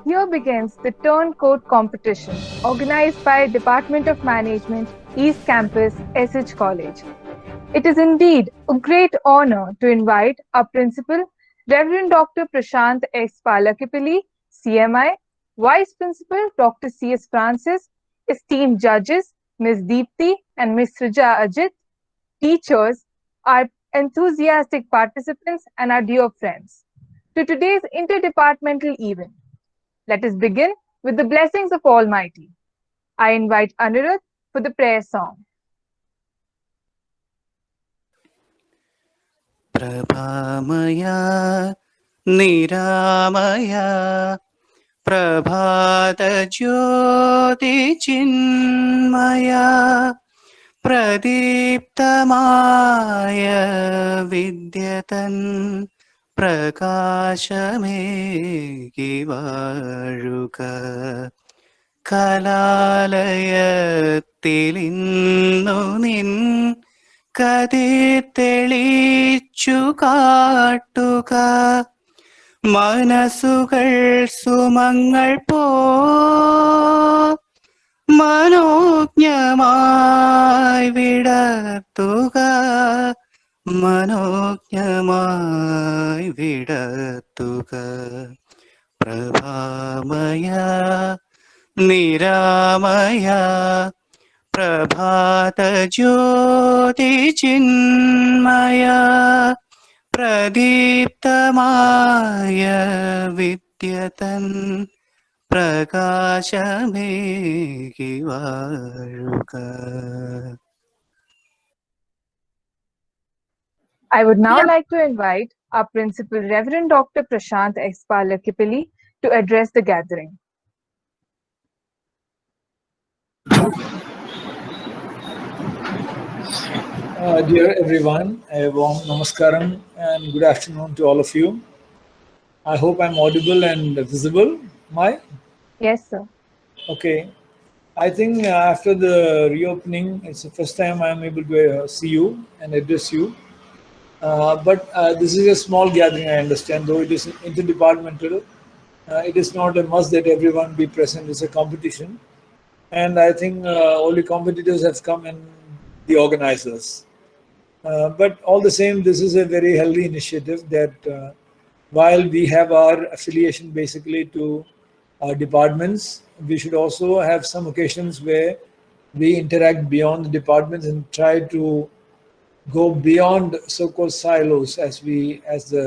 Here begins the Turncoat competition organized by Department of Management, East Campus, SH College. It is indeed a great honor to invite our principal, Reverend Dr. Prashant X. Palakipilli, CMI, Vice Principal Dr. C.S. Francis, esteemed judges Ms. Deepthi and Ms. Srija Ajit, teachers, our enthusiastic participants, and our dear friends, to today's interdepartmental event. Let us begin with the blessings of Almighty. I invite Anirudh for the prayer song. प्रभामया निरामया प्रभातज्योतिचिन्मया प्रदीप्तमाय विद्यतन् പ്രകാശമേകിവാഴുക കലാലയത്തിലിന്നു നിൻ കതിർ തെളിച്ചു കാട്ടുക മനസ്സുകൾ സുമങ്ങൾ പോ മനോജ്ഞമായി വിടർത്തുക മനോജ്ഞമായി വിടർത്തുക പ്രഭാമയ Niramaya പ്രഭാതജ്യോതിചിന്മയ പ്രദീപ്തമായ വിദ്യതൻ പ്രകാശമേകിവാഴുക. I would now like to invite our principal, Reverend Dr. Prashant X. Palakipilli, to address the gathering. Dear everyone, a warm namaskaram and good afternoon to all of you. I hope I'm audible and visible. Yes, sir. Okay. I think after the reopening, it's the first time I'm able to see you and address you. But this is a small gathering, I understand, though it is interdepartmental. It is not a must that everyone be present. It's a competition. And I think only competitors have come and the organizers. But all the same, this is a very healthy initiative that while we have our affiliation basically to our departments, we should also have some occasions where we interact beyond the departments and try to go beyond so-called silos as the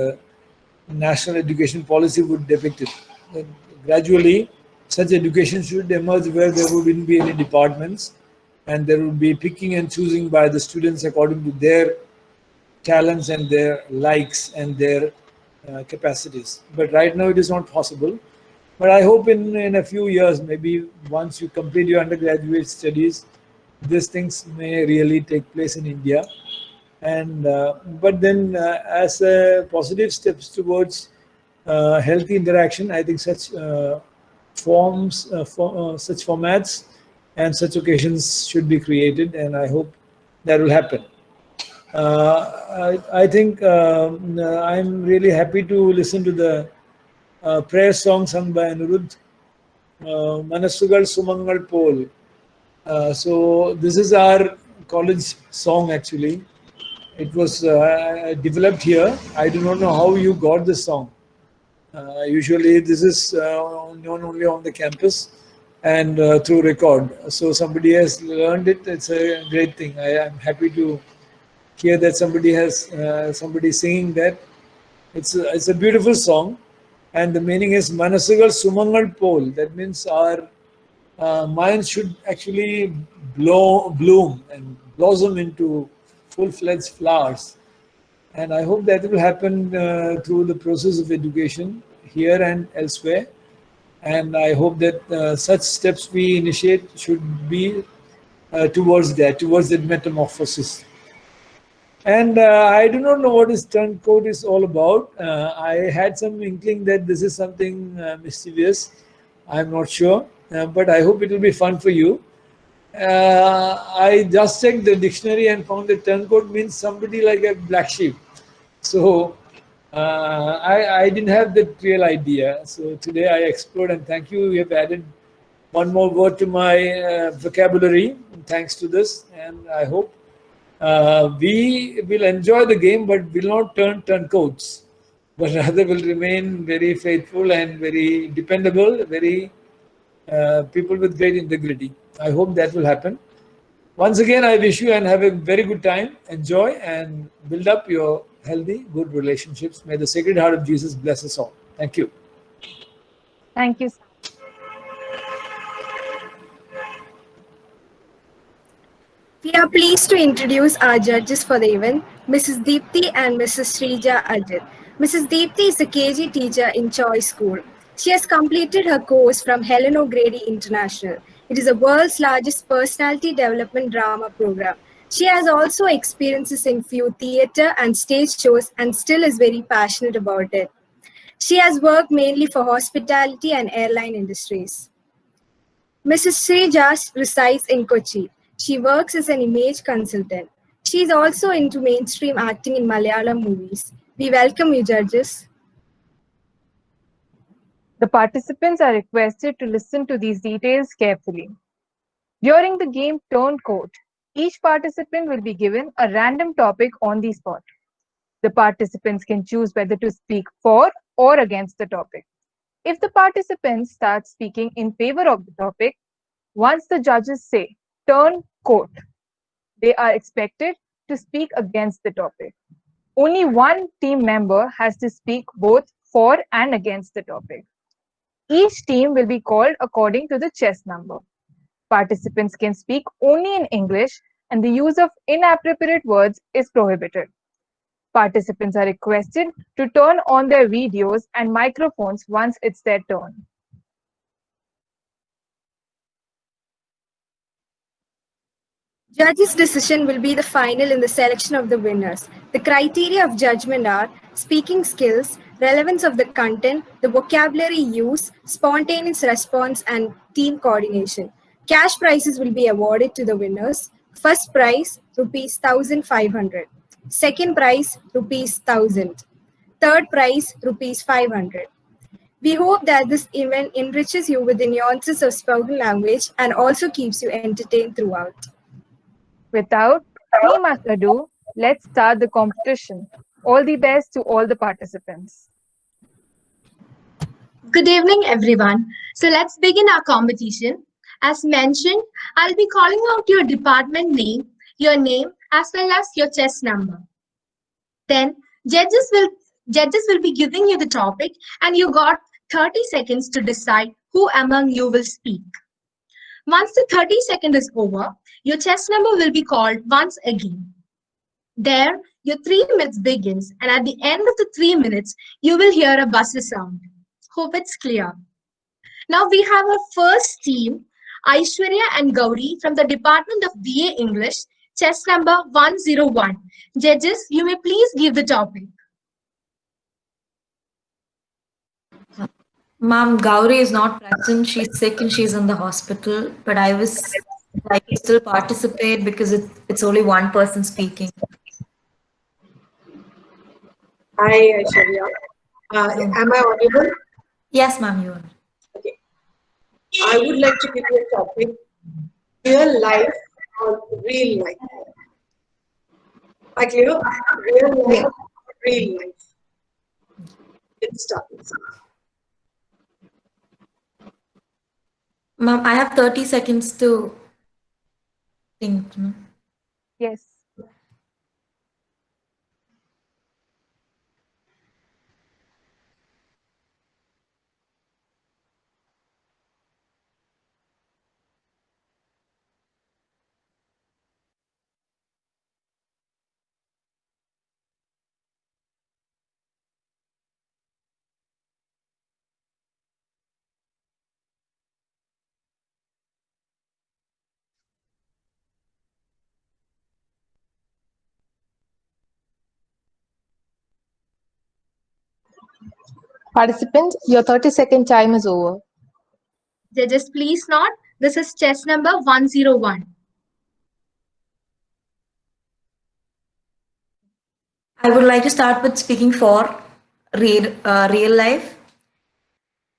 national education policy would depict it. That gradually, such education should emerge where there wouldn't be any departments and there would be picking and choosing by the students according to their talents and their likes and their capacities. But right now it is not possible. But I hope in a few years, maybe once you complete your undergraduate studies, these things may really take place in India. And but then as positive steps towards healthy interaction, I think such such formats and such occasions should be created, and I hope that will happen. I think I'm really happy to listen to the prayer song sung by Anirudh, Manasugal Sumangal Pol. So this is our college song actually. It was developed here. I do not know how you got this song. Usually this is known only on the campus and through record. So somebody has learned it. It's a great thing. I am happy to hear that somebody singing that. It's a beautiful song, and the meaning is Manasugal Sumangal Pol. That means our minds should actually bloom and blossom into full-fledged flowers. And I hope that will happen through the process of education here and elsewhere. And I hope that such steps we initiate should be towards that metamorphosis. And I do not know what this turncoat is all about. I had some inkling that this is something mischievous. I'm not sure, but I hope it will be fun for you. I just checked the dictionary and found that turncoat means somebody like a black sheep. So I didn't have that real idea. So today I explored, and thank you. You have added one more word to my vocabulary thanks to this, and I hope we will enjoy the game, but will not turn turncoats, but rather will remain very faithful and very dependable, very people with great integrity. I hope that will happen. Once again, I wish you and have a very good time. Enjoy and build up your healthy, good relationships. May the Sacred Heart of Jesus bless us all. Thank you. Thank you. We are pleased to introduce our judges for the event, Mrs. Deepthi and Mrs. Srija Ajit. Mrs. Deepthi is a KG teacher in Choice School. She has completed her course from Helen O'Grady International. It is the world's largest personality development drama program. She has also experiences in few theatre and stage shows and still is very passionate about it. She has worked mainly for hospitality and airline industries. Mrs. Srija resides in Kochi. She works as an image consultant. She is also into mainstream acting in Malayalam movies. We welcome you, judges. The participants are requested to listen to these details carefully. During the game Turn Court, each participant will be given a random topic on the spot. The participants can choose whether to speak for or against the topic. If the participants start speaking in favor of the topic, once the judges say turn court, they are expected to speak against the topic. Only one team member has to speak both for and against the topic. Each team will be called according to the chess number. Participants can speak only in English and the use of inappropriate words is prohibited. Participants are requested to turn on their videos and microphones once it's their turn. Judges' decision will be the final in the selection of the winners. The criteria of judgment are speaking skills, relevance of the content, the vocabulary use, spontaneous response, and team coordination. Cash prizes will be awarded to the winners. First prize, rupees 1,500. Second prize, rupees 1,000. Third prize, rupees 500. We hope that this event enriches you with the nuances of spoken language and also keeps you entertained throughout. Without any much ado, let's start the competition. All the best to all the participants. Good evening, everyone. So let's begin our competition. As mentioned, I'll be calling out your department name, your name, as well as your chess number. Then judges will be giving you the topic, and you got 30 seconds to decide who among you will speak. Once the 30 seconds is over, your chess number will be called once again. There, your 3 minutes begins, and at the end of the 3 minutes, you will hear a buzzer sound. Hope it's clear. Now we have our first team, Aishwarya and Gauri from the Department of BA English, chess number 101. Judges, you may please give the topic. Ma'am, Gauri is not present. She's sick and she's in the hospital. But I was like to still participate because it's only one person speaking. Hi, Aishwarya. Am I audible? Yes, ma'am, you are. Okay. I would like to give you a topic, real life or real life. Are clear? Real life, real life. Let's start. Ma'am, I have 30 seconds to think. No? Yes. Participant, your 30-second time is over. Judges, please note, this is chess number 101. I would like to start with speaking for. real life.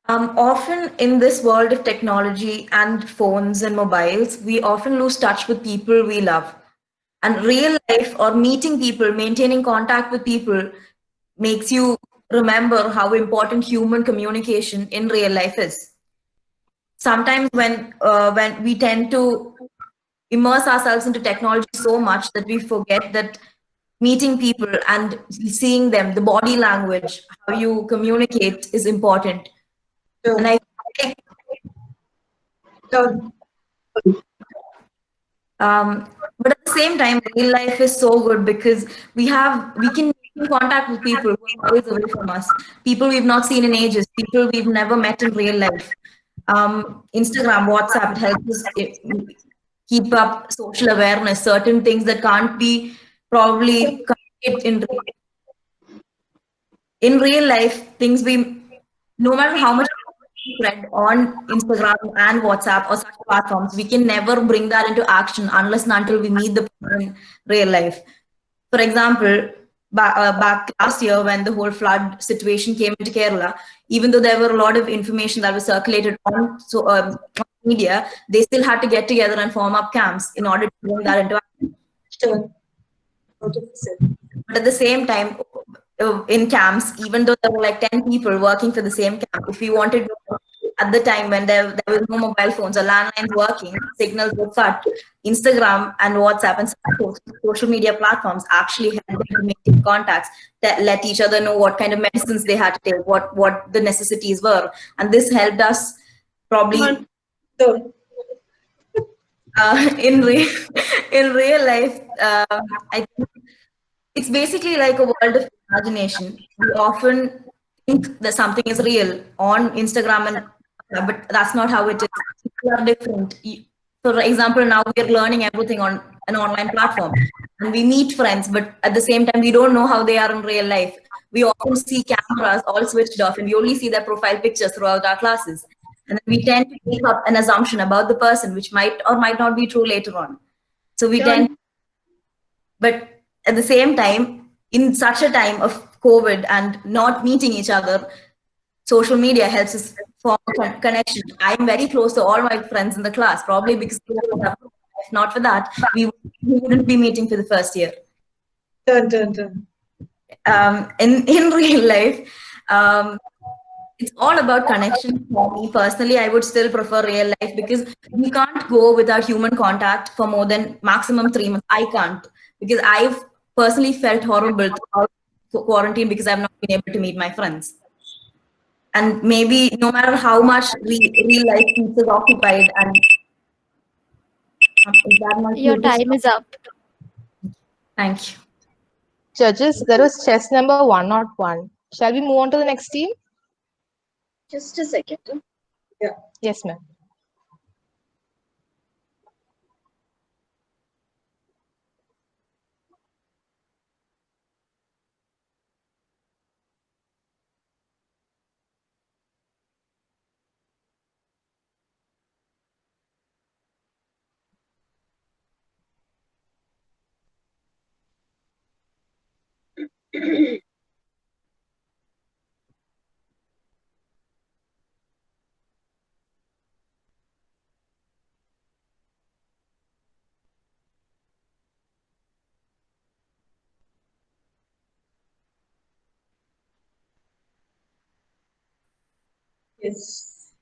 Often in this world of technology and phones and mobiles, we often lose touch with people we love. And real life or meeting people, maintaining contact with people makes you remember how important human communication in real life is. Sometimes when we tend to immerse ourselves into technology so much that we forget that meeting people and seeing them, the body language, how you communicate is important. And I think Done. but at the same time, real life is so good because we can make in contact with people who are always away from us, people we've not seen in ages, people we've never met in real life. Instagram, WhatsApp, it helps us keep up social awareness, certain things that can't be probably communicated in real life, things we, no matter how much we spread on Instagram and WhatsApp or such platforms, we can never bring that into action unless and until we meet the person in real life. For example, back last year when the whole flood situation came into Kerala, even though there were a lot of information that was circulated on media, they still had to get together and form up camps in order to bring that into action. Done. 100%. But at the same time, in camps, even though there were like 10 people working for the same camp, if we wanted to, at the time when there was no mobile phones or landlines working, signals were cut, Instagram and WhatsApp and social media platforms actually helped them to maintain contacts, that let each other know what kind of medicines they had to take, what the necessities were. And this helped us probably Done. in real life. I think it's basically like a world of imagination. We often think that something is real on Instagram, but that's not how it is. People are different. For example, now we are learning everything on an online platform, and we meet friends, but at the same time, we don't know how they are in real life. We often see cameras all switched off, and we only see their profile pictures throughout our classes. And then we tend to make up an assumption about the person, which might or might not be true later on. So we Done. tend, but at the same time, in such a time of COVID and not meeting each other, social media helps us form a connection. I'm very close to all my friends in the class, probably because if not for that, we wouldn't be meeting for the first year. Done. Done. Done. In real life, it's all about connection. For me personally, I would still prefer real life because we can't go without human contact for more than maximum 3 months. I can't, because I've personally felt horrible throughout quarantine because I've not been able to meet my friends. And maybe no matter how much real life keeps us occupied, and is that my Your cue to time stop? is up. Thank you. Judges, that was chess number 101. Shall we move on to the next team? Just a second. Yes, ma'am. Yes.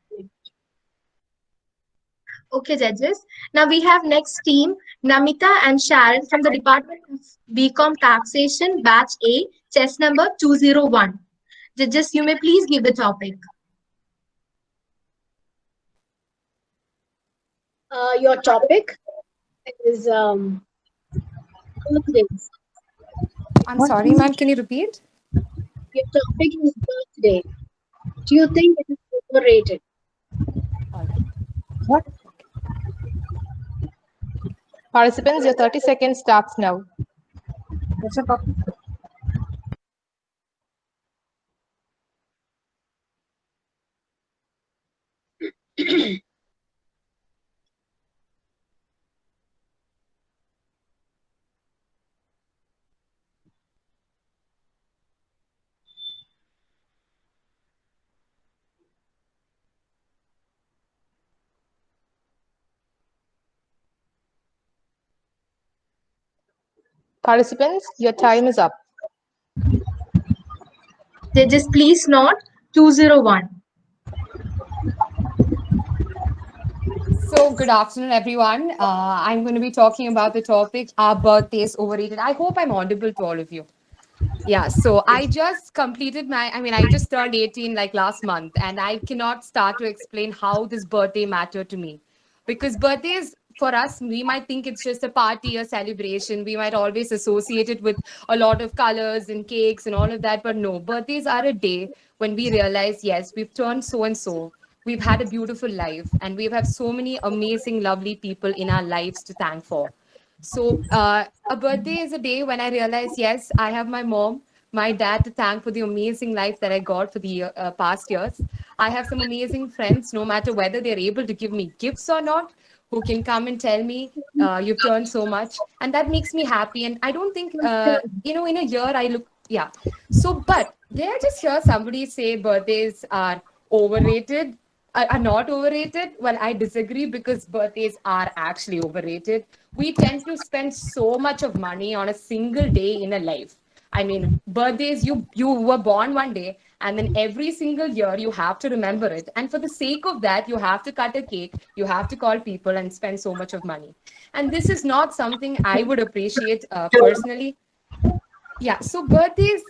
Okay, judges. Now we have next team, Namita and Sharon from the Department of BCom Taxation, Batch A, chess number 201. Judges, you may please give the topic. Your topic is birthdays. I'm sorry, ma'am. Can you repeat? Your topic is birthday. Do you think it is overrated? What? Participants, your 30 seconds starts now. What's the topic? Participants, your time is up. Judges, please note 201. So, good afternoon, everyone. I'm going to be talking about the topic, Are birthdays overrated? I hope I'm audible to all of you. Yeah, so I just completed I just turned 18 like last month, and I cannot start to explain how this birthday mattered to me. Because birthdays for us, we might think it's just a party, a celebration. We might always associate it with a lot of colors and cakes and all of that. But no, birthdays are a day when we realize, yes, we've turned so and so. We've had a beautiful life, and we've had so many amazing, lovely people in our lives to thank for. So, a birthday is a day when I realize, yes, I have my mom, my dad to thank for the amazing life that I got for the past years. I have some amazing friends, no matter whether they're able to give me gifts or not, who can come and tell me, you've turned so much. And that makes me happy. And I don't think, in a year I look, yeah. So, but did I just hear somebody say birthdays are overrated? Are not overrated? Well, I disagree because birthdays are actually overrated. We tend to spend so much of money on a single day in a life. I mean, birthdays, you were born one day, and then every single year you have to remember it. And for the sake of that, you have to cut a cake, you have to call people and spend so much of money. And this is not something I would appreciate personally. Yeah, so birthdays,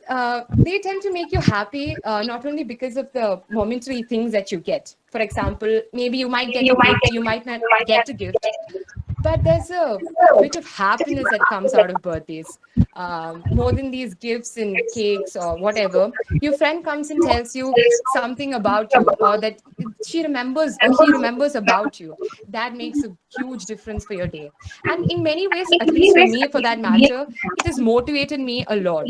they tend to make you happy, not only because of the momentary things that you get. For example, maybe you might get a gift, you might not get a gift, but there's a bit of happiness that comes out of birthdays. More than these gifts and cakes or whatever, your friend comes and tells you something about you, or that she remembers or he remembers about you. That makes a huge difference for your day. And in many ways, at least for me, for that matter, it has motivated me a lot.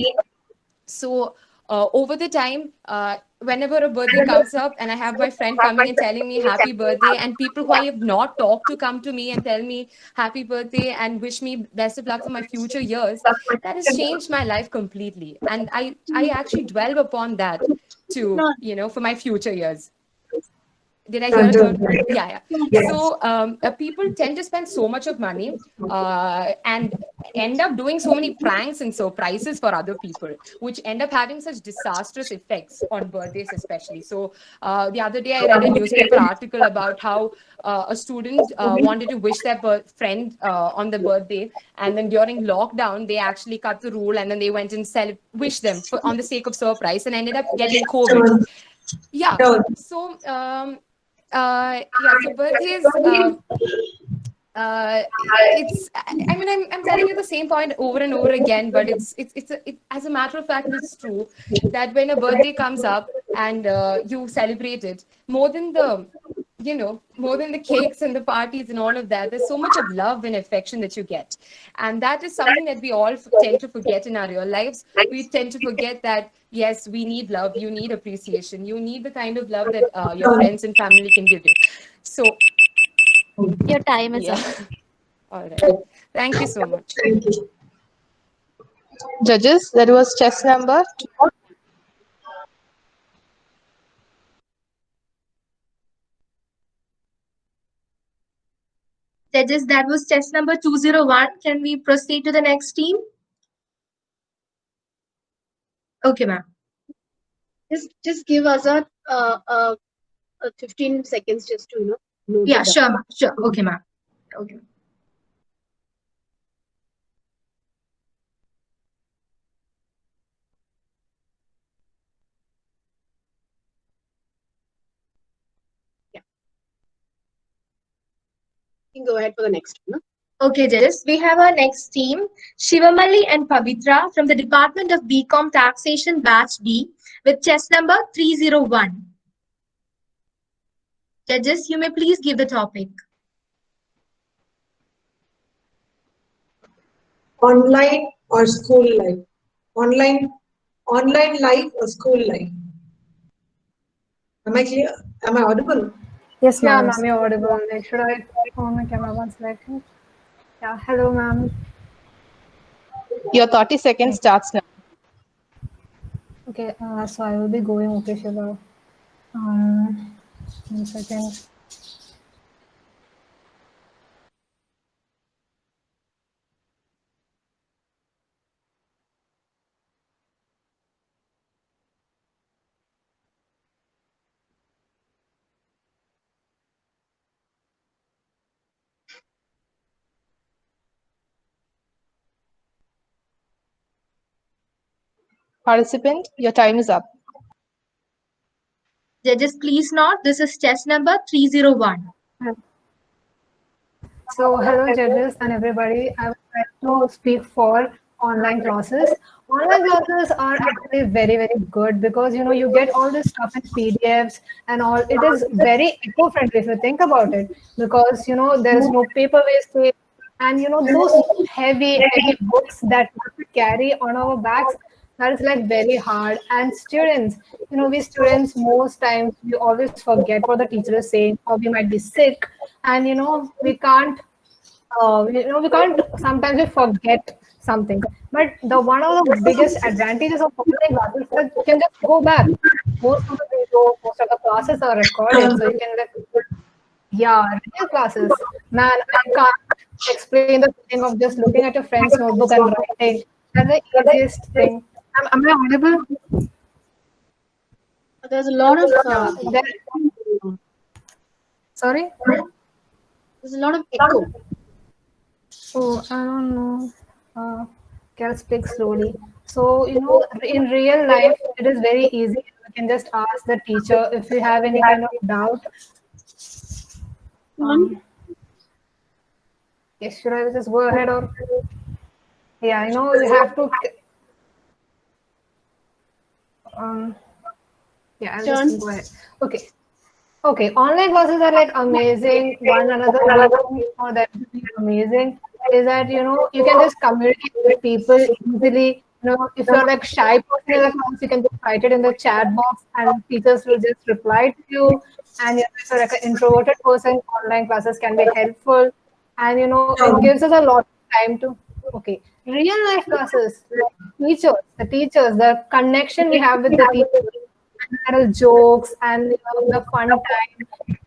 So over the time, whenever a birthday comes up and I have my friend coming and telling me happy birthday, and people who I have not talked to come to me and tell me happy birthday and wish me best of luck for my future years, that has changed my life completely. And I actually dwell upon that to, for my future years. Did I hear a third? Yeah, yeah. So people tend to spend so much of money and end up doing so many pranks and surprises for other people, which end up having such disastrous effects on birthdays, especially. So the other day, I read a newspaper article about how a student wanted to wish their friend on the birthday, and then during lockdown, they actually cut the rule, and then they went and wish them on the sake of surprise, and ended up getting COVID. Yeah. So so birthdays, it's, I mean, I'm telling you the same point over and over again, but as a matter of fact, it's true that when a birthday comes up and you celebrate it, more than the cakes and the parties and all of that, there's so much of love and affection that you get. And that is something that we all tend to forget in our real lives. We tend to forget that, yes, we need love, you need appreciation, you need the kind of love that your friends and family can give you. So your time is up. All right. Thank you so much. Judges, that was chess number 2. Judges, that was chess number 201. Can we proceed to the next team? Okay, ma'am. Just give us a 15 seconds just to note Yeah, it sure, down. ma'am. Sure. Okay, ma'am. Okay. You can go ahead for the next one. Okay, judges, we have our next team, Shivamali and Pavitra from the Department of BCom Taxation Batch D with chess number 301. Judges, you may please give the topic. Online or school life? Online life or school life? Am I clear? Am I audible? Yes, Yeah, ma'am. ma'am, you're audible. Like, should I on my camera one second? Yeah, hello, ma'am. Your 30 seconds starts now. Okay, so I will be going, okay, Shiva. 1 second. Participant, your time is up. Judges, please note this is chess number 301. So, hello judges and everybody. I would like to speak for online classes. Online classes are actually very, very good because you get all this stuff in PDFs and all. It is very eco-friendly if you think about it because there is no paper wastage and those heavy books that we have to carry on our backs. That is like very hard. And students, we students most times we always forget what the teacher is saying, or we might be sick, and we can't we can't sometimes we forget something. But the one of the biggest advantages of online classes is that you can just go back. Most of the videos, most of the classes are recorded, so you can real classes. Man, I can't explain the feeling of just looking at your friend's notebook and writing. That's the easiest thing. Am I audible? There's a lot of Sorry? there's a lot of echo. Oh, I don't know. Can speak slowly. So, in real life, it is very easy. You can just ask the teacher if you have any kind of doubt. Yes, should I just go ahead or? Yeah, you have to. Yeah, I'll just go ahead. Okay. Okay, online classes are like amazing. One another thing for that amazing is that you can just communicate with people easily. If you're like shy person in the class, you can just write it in the chat box, and teachers will just reply to you. And if you're like an introverted person, online classes can be helpful, and it gives us a lot of time to. Okay, real life classes, like teachers, the connection we have with the teachers. There are jokes and the fun time,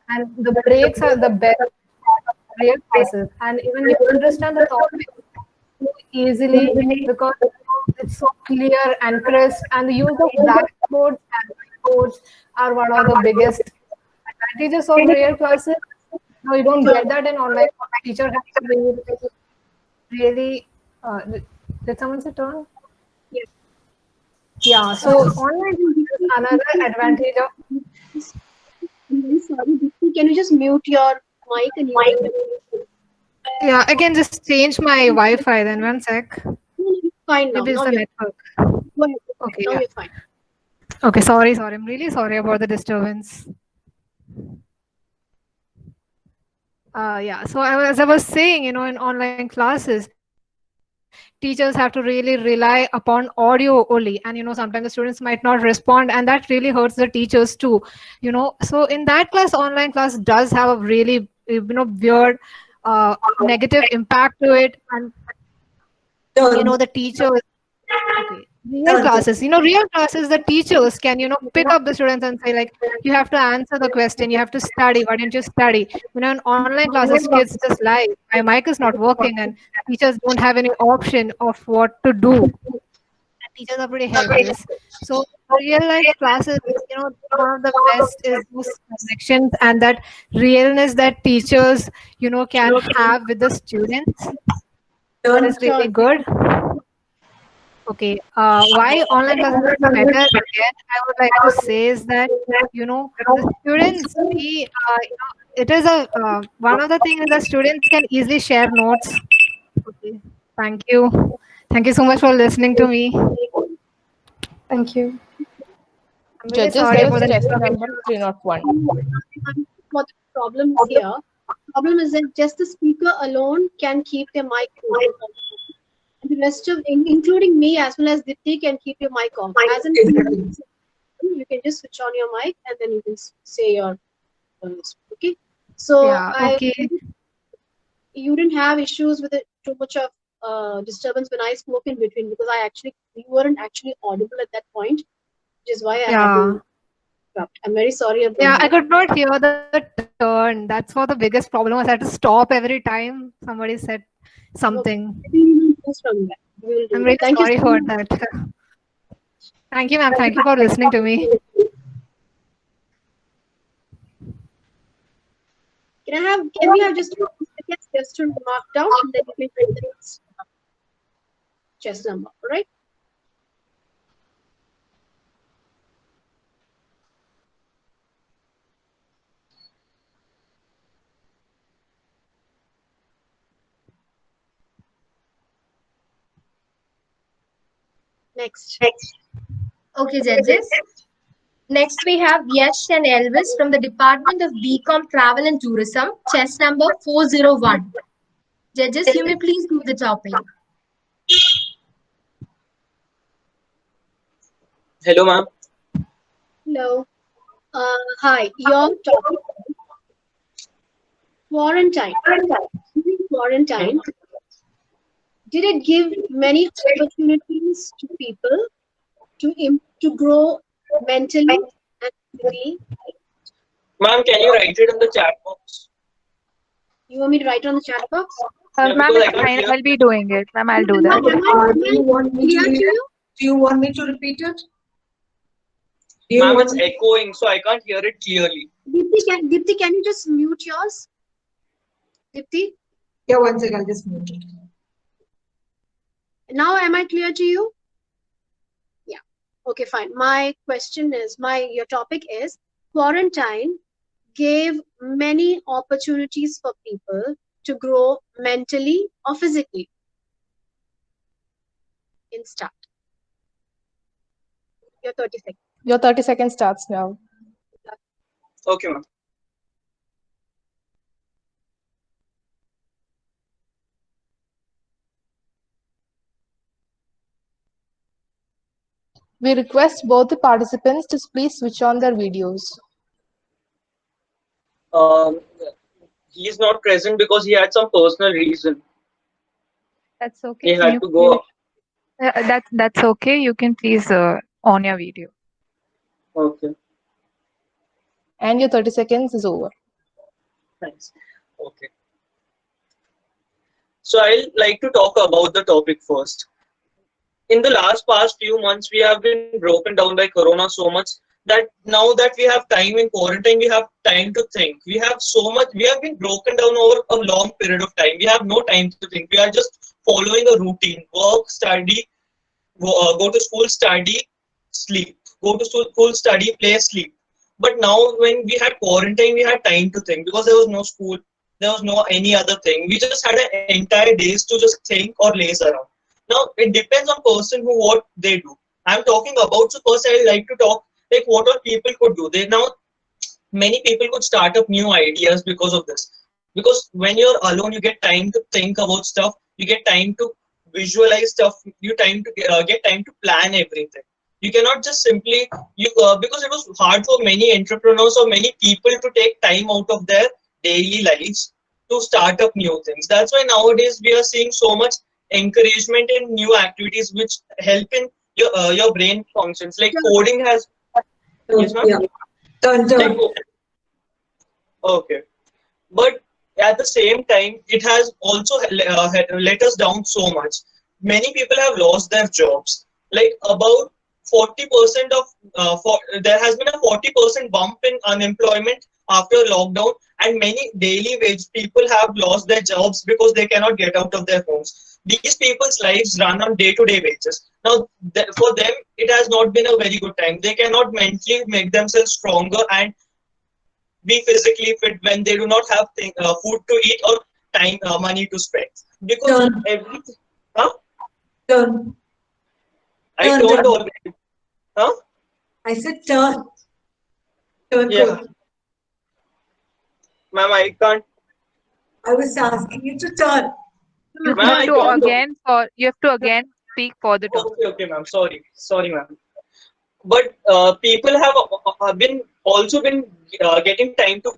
and the breaks are the best part of real classes. And even you understand the topic so easily because it's so clear and crisp. And the use of blackboards and whiteboards are one of the biggest advantages of real classes. No, you don't get that in online. Teacher has to really. Did someone say turn? Yes. Yeah. So online is another advantage of. I'm very sorry. Can you just mute your mic and Yeah, I can just change my Wi-Fi then. One sec. Fine now. Maybe it's Now the you're network. Go ahead. Okay. Now Yeah. you're fine. Okay. Sorry. I'm really sorry about the disturbance. Yeah. So as I was saying, in online classes, teachers have to really rely upon audio only, and sometimes the students might not respond, and that really hurts the teachers too. So in that class, online class does have a really weird negative impact to it, and the teachers. Okay. Real classes, the teachers can, pick up the students and say, like, you have to answer the question, you have to study. Why didn't you study? In online classes, kids just lie. My mic is not working, and teachers don't have any option of what to do. And teachers are pretty helpless. So, real life classes, one of the best is those connections and that realness that teachers, can have with the students. That is really good. Okay, why online classes are better? Again, I would like to say is that the students, it is one of the things that students can easily share notes. Okay, thank you so much for listening to me. Thank you. I'm really Judges, sorry there for is the chess number 301. What the problem is here? Problem is that just the speaker alone can keep their mic open. The rest of, including me as well as Dipti, can keep your mic on. As in, you can just switch on your mic and then you can say your okay. So yeah, okay. You didn't have issues with it, too much of disturbance when I spoke in between because you weren't actually audible at that point, which is why I had to interrupt. I'm very sorry about that. I could not hear the turn. That's what the biggest problem was. I had to stop every time somebody said something. From that. I'm really sorry for that. Thank you, ma'am. Thank you for listening to me. Can we have just to mark down and then we can take the next chess number, all right? Next. Okay, judges. Next, we have Yash and Elvis from the Department of BCom Travel and Tourism, chess number 401. Judges, you may please do the topic. Hello, ma'am. Hello. Hi. Your topic is quarantine. During quarantine, did it give many opportunities to people to grow mentally and physically? Ma'am, can you write it in the chat box? You want me to write it on the chat box? Yeah, Ma'am, because I it's can't fine. hear. I'll be doing it. Ma'am, I'll do that. Do you want me Clear to to? you? Do you want me to repeat it? Do you Ma'am, want it's echoing, so I can't hear it clearly. Dipti, can you just mute yours? Dipti? Yeah, one second. I'll just mute it. Now, am I clear to you? Yeah. Okay, fine. My question is, your topic is quarantine gave many opportunities for people to grow mentally or physically. In start. Your 30 seconds. Your 30 seconds starts now. Okay, ma'am. We request both the participants to please switch on their videos. He is not present because he had some personal reason. That's okay. He Can had you to go. that's okay. You can please on your video. Okay, And your 30 seconds is over. thanks. Okay. So I'll like to talk about the topic first. In the past few months, we have been broken down by Corona so much that now that we have time in quarantine, we have time to think. We have been broken down over a long period of time. We have no time to think. We are just following a routine: work, study, go to school, study, sleep. Go to school, study, play, sleep. But now when we had quarantine, we had time to think because there was no school, there was no any other thing. We just had an entire days to just think or laze around. Now it depends on person who what they do. I'm talking about, so first I like to talk like what all people could do. Many people could start up new ideas because of this. Because when you're alone, you get time to think about stuff. You get time to visualize stuff. You get time to plan everything. You cannot just simply because it was hard for many entrepreneurs or many people to take time out of their daily lives to start up new things. That's why nowadays we are seeing so much encouragement in new activities which help in your brain functions. Like coding has. Yes, ma'am? Yeah. Turn. Okay, but at the same time, it has also let us down so much. Many people have lost their jobs. Like about 40% there has been a 40% bump in unemployment after lockdown, and many daily wage people have lost their jobs because they cannot get out of their homes. These people's lives run on day-to-day basis. Now, for them, it has not been a very good time. They cannot mentally make themselves stronger and be physically fit when they do not have food to eat or time money to spend because everything. Huh? Turn. I told already. Huh? I said turn. Turn. Yeah. Ma'am, I can't. I was asking you to turn. You have to again speak for the topic. Okay, ma'am. Sorry, ma'am. But people have been getting time to.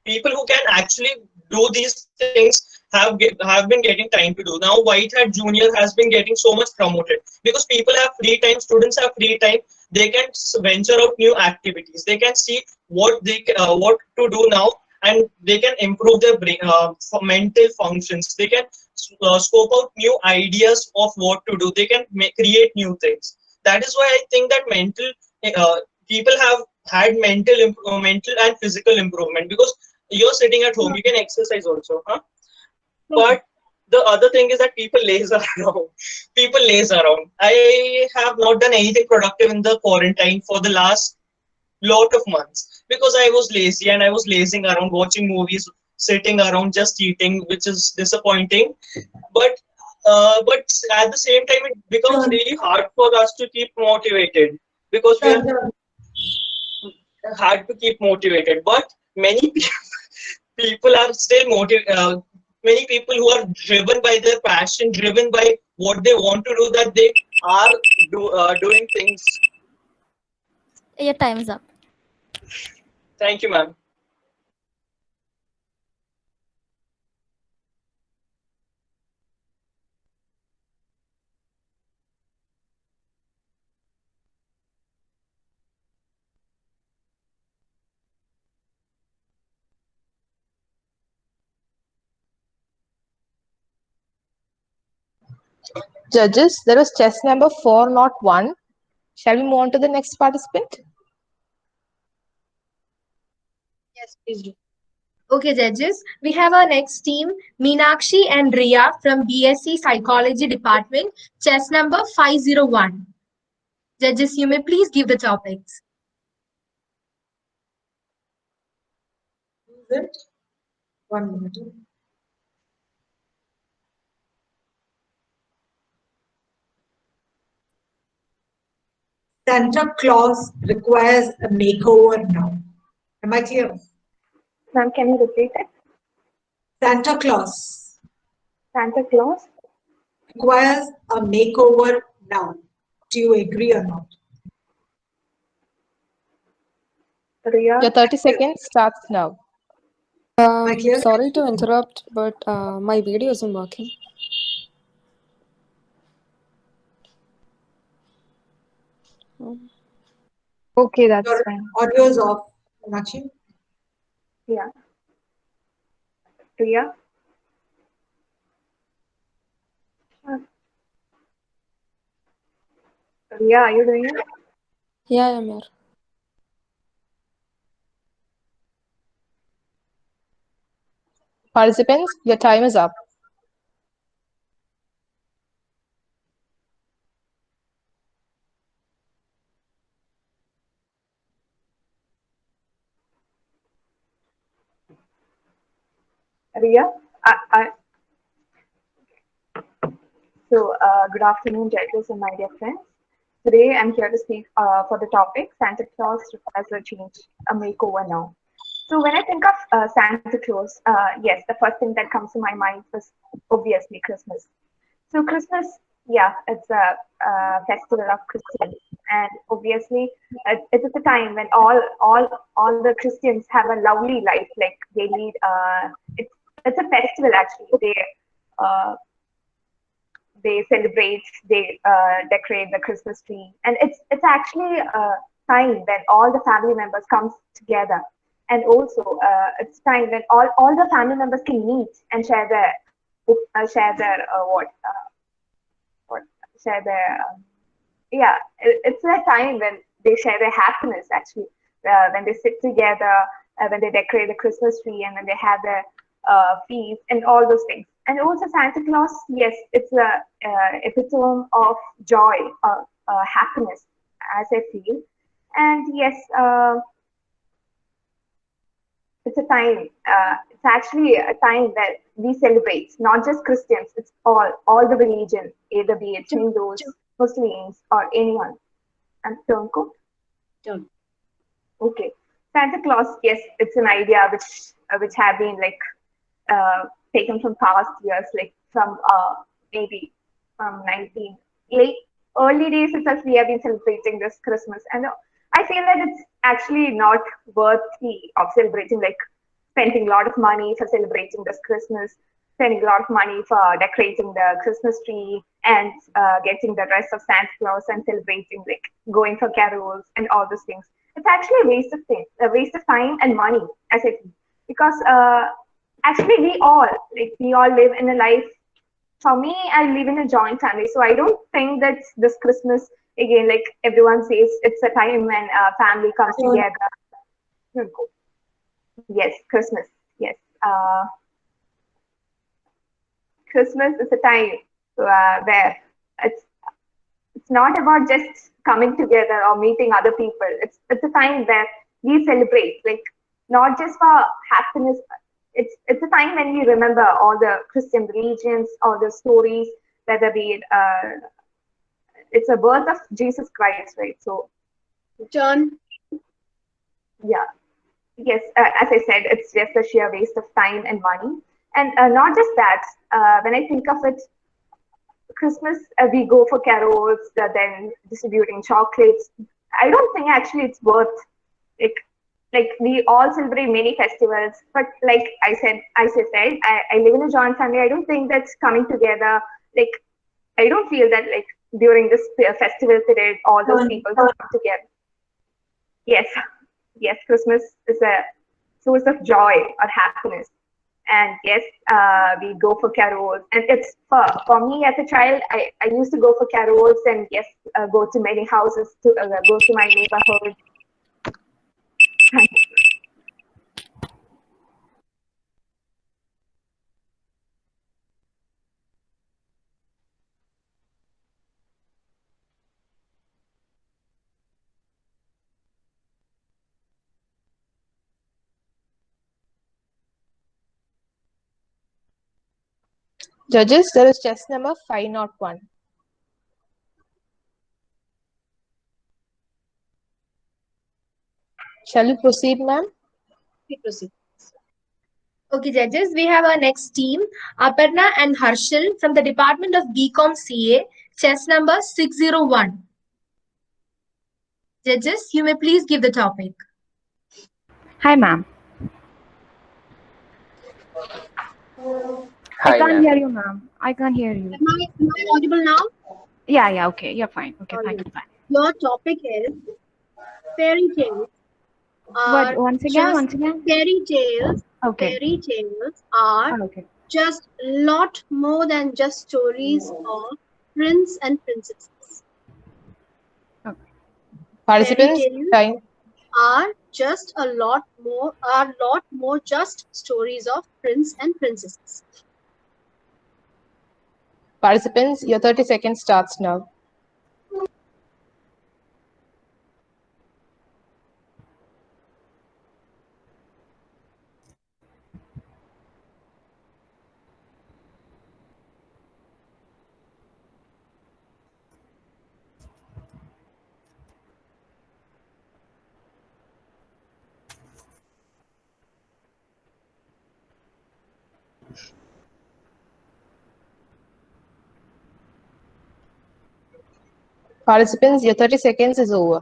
People who can actually do these things have been getting time to do. Now White Hat Junior has been getting so much promoted because people have free time, students have free time. They can venture out new activities. They can see what to do now, and they can improve their brain mental functions. They can scope out new ideas of what to do. They can create new things. That is why I think that people have had mental and physical improvement because you're sitting at home, you can exercise also, huh? But the other thing is that people laze around. I have not done anything productive in the quarantine for the last lot of months because I was lazy and I was lazing around, watching movies, sitting around, just eating, which is disappointing. But but at the same time, it becomes really hard for us to keep motivated because we are hard to keep motivated. But many people are still motivated. Many people who are driven by their passion, driven by what they want to do, that they are doing things. Your time is up. Thank you, ma'am. Judges, there was chess number 401. Shall we move on to the next participant? Yes, please do. Okay, judges, we have our next team, Meenakshi and Riya from BSc Psychology Department, chess number 501. Judges, you may please give the topics. Is it? 1 minute. Santa Claus requires a makeover now. Am I clear? Ma'am, can you repeat it? Santa Claus Santa Claus? requires a makeover now. Do you agree or not? Riya? Your 30 seconds starts now. Sorry to interrupt, but my video isn't working. Okay, that's Your fine. audio is off, Meenakshi. Yeah. Riya? Riya, are you doing it? Yeah, I'm here. Participants, your time is up. Riya? Good afternoon, judges and my dear friends. Today, I'm here to speak for the topic Santa Claus requires a change, a makeover now. So, when I think of Santa Claus, yes, the first thing that comes to my mind is obviously Christmas. So, Christmas, yeah, it's a festival of Christians, and obviously, it is a time when all the Christians have a lovely life. Like they lead, it's a festival actually. Uh, they celebrate, they decorate the Christmas tree, and it's actually a time when all the family members comes together, and also it's time when all the family members can meet and what share their yeah. It's a time when they share their happiness actually, when they sit together, when they decorate the Christmas tree, and when they have their feast and all those things. And also Santa Claus, yes, it's a epitome of joy, happiness, as I feel. And yes, it's a time. It's actually a time that we celebrate, not just Christians. It's all the religion, either be it Hindus, Muslims, or anyone. And Turncoat? Turn. Okay. Santa Claus, yes, it's an idea which have been like taken from past years, like from maybe from early days itself. We have been celebrating this Christmas, and I feel that it's actually not worthy of celebrating, like spending a lot of money for celebrating this Christmas, spending a lot of money for decorating the Christmas tree, and getting the dress of Santa Claus and celebrating, like going for carols and all those things. It's actually a waste of time and money, as I think, because actually we all live in a life. For me, I live in a joint family, so I don't think that this Christmas, again, like everyone says, it's a time when family comes together. Yes, Christmas. Yes, Christmas is a time where it's not about just coming together or meeting other people. It's a time where we celebrate, like not just for happiness. It's a time when we remember all the Christian religions, all the stories whether be it, it's a birth of Jesus Christ, right? So, John. Yeah. Yes, as I said, it's just a sheer waste of time and money. And not just that, when I think of it, Christmas, we go for carols, then distributing chocolates. I don't think actually it's worth, like we all celebrate many festivals, but like I said, I live in a joint family. I don't think that's coming together. Like, I don't feel that like during this festival period, all those people come together. Yes, Christmas is a source of joy or happiness. And yes, we go for carols. And it's for me as a child, I used to go for carols and yes, go to many houses to go to my neighborhood. Thank you. Judges, there is chess number 501. Shall we proceed, ma'am? We proceed. Okay, judges, we have our next team, Aparna and Harshal from the Department of BCom CA, chess number 601. Judges, you may please give the topic. Hi, ma'am. Hi, I can't ma'am. hear you, ma'am. I can't hear you. Am I audible now? Yeah, okay. You're fine. Okay, thank you. Fine. Your topic is fairy tales. What? Once again? Fairy tales. Okay. Fairy tales are just lot more than just stories of prince and princesses. Participants, Fairy tales are just a lot more just stories of prince and princesses. Participants, your 30 seconds starts now. Participants, your 30 seconds is over.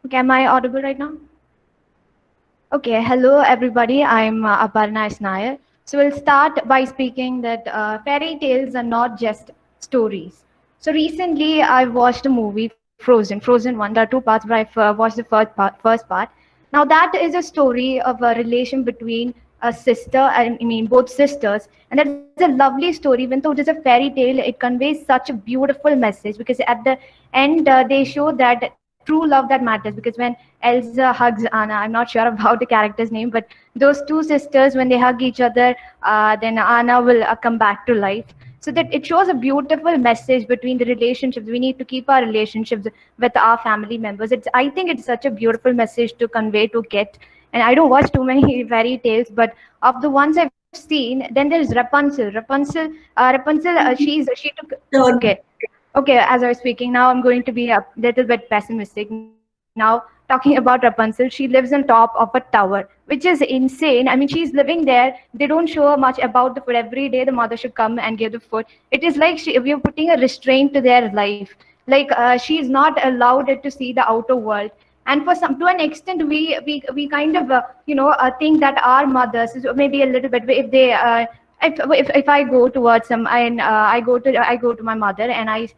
Okay, am I audible right now? Okay, hello everybody. I'm Aparna Isnair. So we'll start by speaking that fairy tales are not just stories. So recently I watched a movie, Frozen 1. There are two parts, but I watched the first part. Now that is a story of a relation between a sister, I mean both sisters, and that's a lovely story. Even though it is a fairy tale, it conveys such a beautiful message because at the end they show that true love that matters. Because when Elsa hugs Anna, I'm not sure about the character's name, but those two sisters, when they hug each other, then Anna will come back to life. So that it shows a beautiful message between the relationships. We need to keep our relationships with our family members. I think it's such a beautiful message to convey, to get. And I don't watch too many fairy tales, but of the ones I've seen, then there's Rapunzel. She took Okay, as I was speaking, now I'm going to be a little bit pessimistic. Now, talking about Rapunzel, she lives on top of a tower, which is insane. I mean, she's living there. They don't show much about the food. Every day, the mother should come and give the food. It is like we're putting a restraint to their life. Like she's not allowed to see the outer world. And to an extent, we kind of think that our mothers, maybe a little bit, if they if I go towards them and I go to my mother and I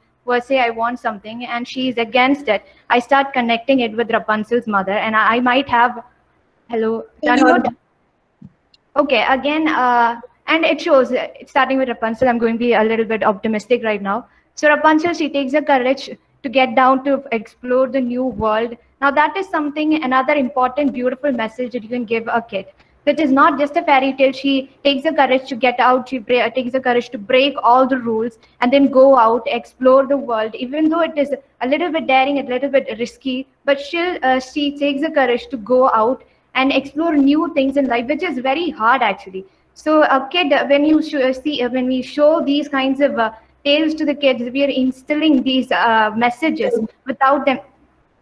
say I want something and she's against it, I start connecting it with Rapunzel's mother, and I might have okay again and it shows starting with Rapunzel. I'm going to be a little bit optimistic right now. So Rapunzel, she takes the courage to get down to explore the new world. Now that is something, another important beautiful message that you can give a kid. That is not just a fairy tale. She takes the courage to get out. She takes the courage to break all the rules and then go out, explore the world. Even though it is a little bit daring, a little bit risky, but she takes the courage to go out and explore new things in life, which is very hard actually. So a kid, when you when we show these kinds of tales to the kids, we are instilling these messages without them.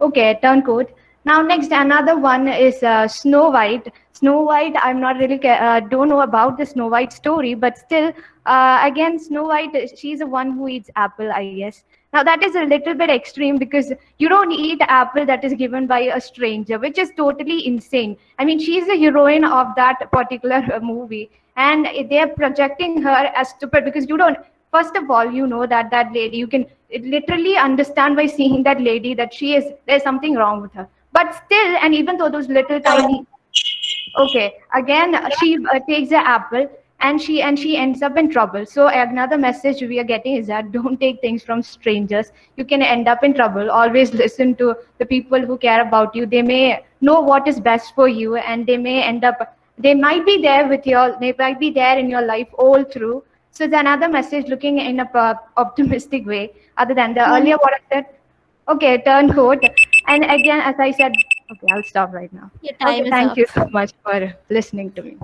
Okay, turncoat. Now next, another one is Snow White. Snow White, I'm not really don't know about the Snow White story, but still, again, Snow White, she's the one who eats apple, I guess. Now that is a little bit extreme because you don't eat apple that is given by a stranger, which is totally insane. I mean, she's the heroine of that particular movie, and they're projecting her as stupid because you don't. First of all, you know that that lady, you can literally understand by seeing that lady that there's something wrong with her. But still, and even though those little tiny, okay, again she takes the apple and she ends up in trouble. So another message we are getting is that don't take things from strangers. You can end up in trouble. Always listen to the people who care about you. They may know what is best for you, and they might be there they might be there in your life all through. So it's another message looking in a optimistic way, other than the earlier what I said. Okay, turncoat. And again, as I said, okay, I'll stop right now. Your time is thank up. you so much for listening to me.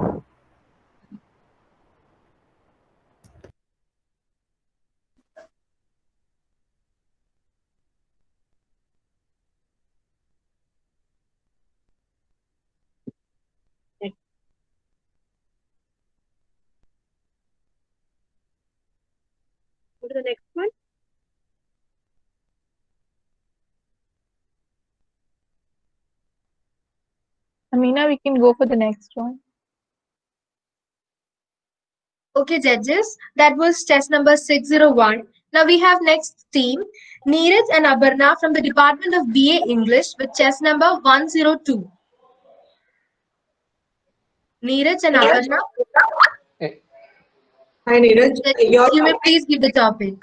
Go to the next one. Amina, we can go for the next one. Okay, judges, that was test number 601. Now we have next team, Neeraj and Abarna from the Department of BA English with chess number 102. Neeraj and Abarna. Hi, Neeraj. You may please give the topic.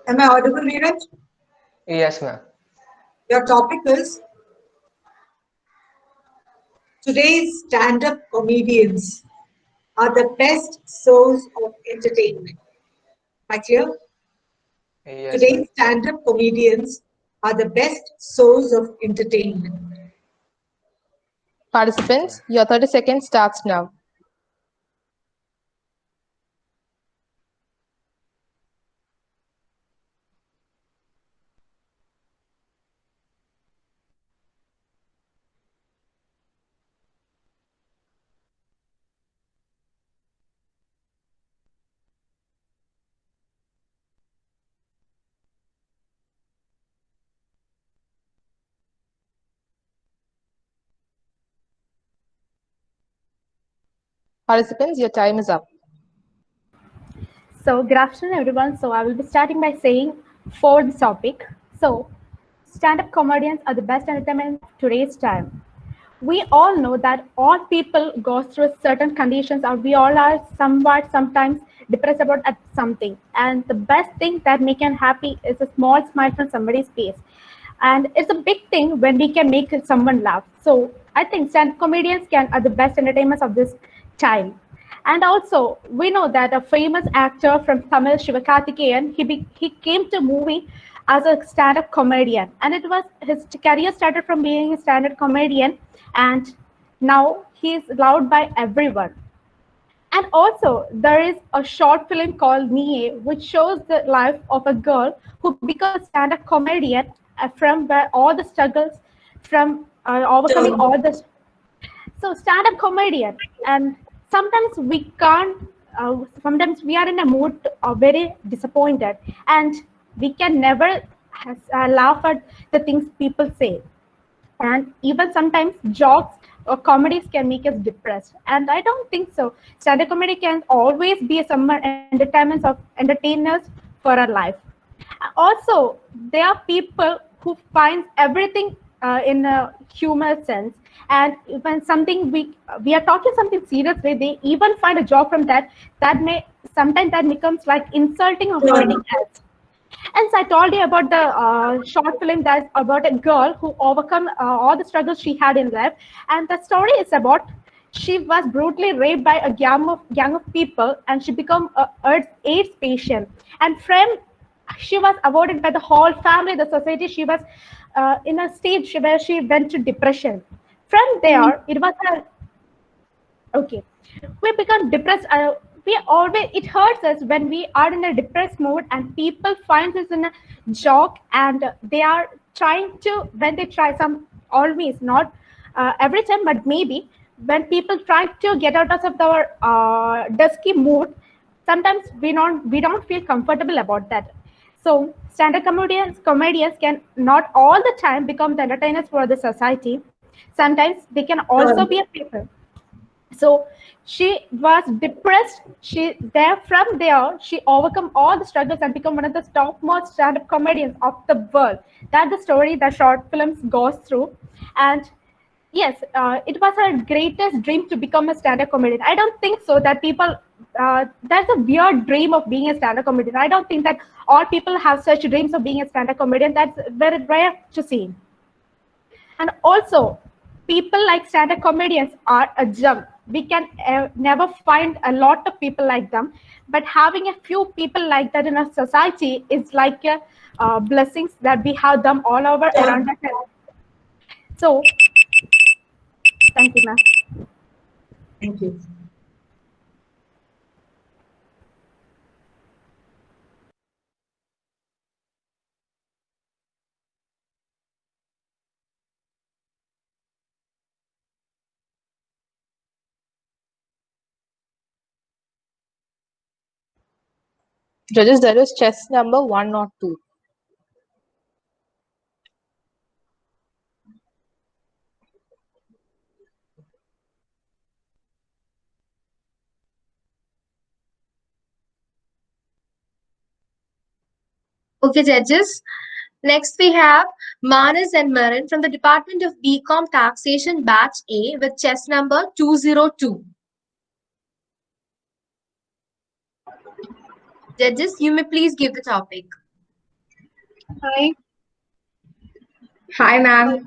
Am I audible, Neeraj? Yes, ma'am. Your topic is today's stand-up comedians are the best source of entertainment. Am I clear? Yes, Today's ma'am. stand-up comedians are the best source of entertainment. Participants, your 30 seconds starts now. Participants, your time is up. So good afternoon, everyone. So I will be starting by saying for this topic. So stand-up comedians are the best entertainment of today's time. We all know that all people go through certain conditions, or we all are sometimes depressed about at something. And the best thing that make us happy is a small smile from somebody's face. And it's a big thing when we can make someone laugh. So I think stand-up comedians are the best entertainers of this time. And also, we know that a famous actor from Tamil, Sivakarthikeyan, he came to movie as a stand-up comedian, and it was his career started from being a stand-up comedian, and now he is loved by everyone. And also, there is a short film called Niye, which shows the life of a girl who becomes a stand-up comedian from where all the struggles, from overcoming all the. So, stand-up comedian, and sometimes we can't. Sometimes we are in a mood very disappointed, and we can never laugh at the things people say. And even sometimes jokes or comedies can make us depressed. And I don't think so. Stand-up comedy can always be some entertainers for our life. Also, there are people who find everything in a humor sense. And when something we are talking something seriously, they even find a joke from that may sometimes that becomes like insulting or hurting us. And so I told you about the short film that's about a girl who overcome all the struggles she had in life. And the story is about she was brutally raped by a gang of people, and she became an AIDS patient. And she was avoided by the whole family, the society. She was in a stage where she went to depression. From there, it was a okay. We become depressed. It hurts us when we are in a depressed mood and people find us in a joke, and they are trying to, when they try some, always not every time, but maybe when people try to get out of our dusky mood, sometimes we don't feel comfortable about that. So stand-up comedians can not all the time become the entertainers for the society. Sometimes they can also be a people. So she was depressed. From there, she overcome all the struggles and become one of the topmost stand-up comedians of the world. That's the story that short films goes through. And yes, it was her greatest dream to become a stand-up comedian. I don't think so that people, that's a weird dream of being a stand-up comedian. I don't think that all people have such dreams of being a stand-up comedian. That's very rare to see. And also, people like stand-up comedians are a gem. We can never find a lot of people like them, but having a few people like that in our society is like a blessings that we have them all over around us. So, thank you, ma'am. Thank you. Judges, there is chess number 102. Okay, judges. Next, we have Manas and Marin from the Department of BCom Taxation Batch A with chess number 202. Judges, you may please give the topic. Hi. Hi, ma'am.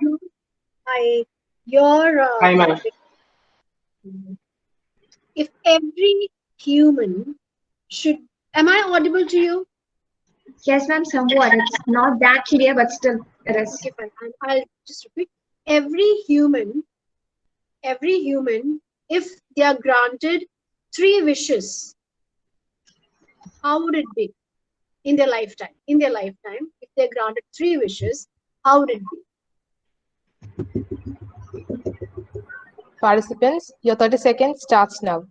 Hi. Your Hi, ma'am. If every human should, am I audible to you? Yes, ma'am, somewhat. It's not that clear, but still it is. Okay, fine. I'll just repeat. Every human, if they are granted 3 wishes, how would it be in their lifetime? In their lifetime, if they're granted 3 wishes, how would it be? Participants, your 30 seconds starts now.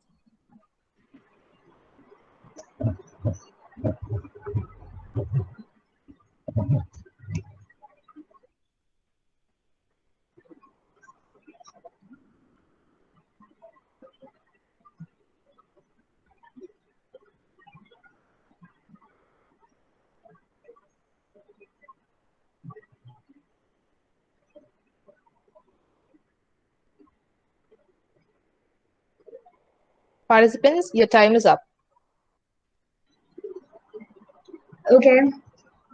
Participants, your time is up. Okay,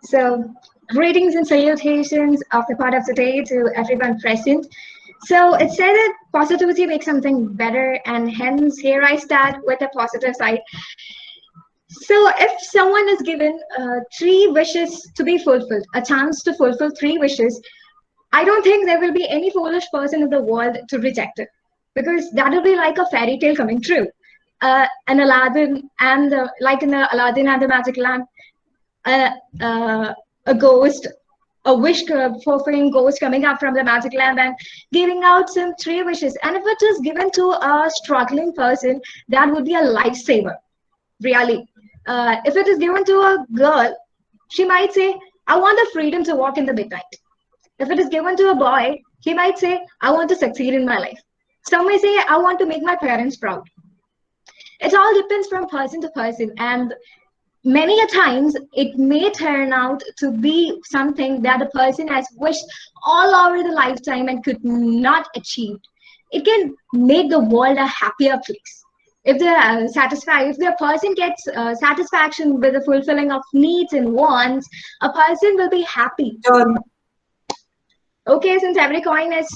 so greetings and salutations of the part of the day to everyone present. So it said that positivity makes something better, and hence here I start with the positive side. So if someone is given 3 wishes to be fulfilled, a chance to fulfill 3 wishes, I don't think there will be any foolish person in the world to reject it, because that will be like a fairy tale coming true. An Aladdin and like in the Aladdin and the Magic Lamp, a ghost, a wish fulfilling ghost coming up from the magic lamp and giving out some 3 wishes. And if it is given to a struggling person, that would be a lifesaver, really. If it is given to a girl, she might say, I want the freedom to walk in the midnight. If it is given to a boy, he might say, I want to succeed in my life. Some may say, I want to make my parents proud. It all depends from person to person, and many a times it may turn out to be something that a person has wished all over the lifetime and could not achieve. It can make the world a happier place. If they're satisfied, if the person gets satisfaction with the fulfilling of needs and wants, a person will be happy. Okay, since every coin has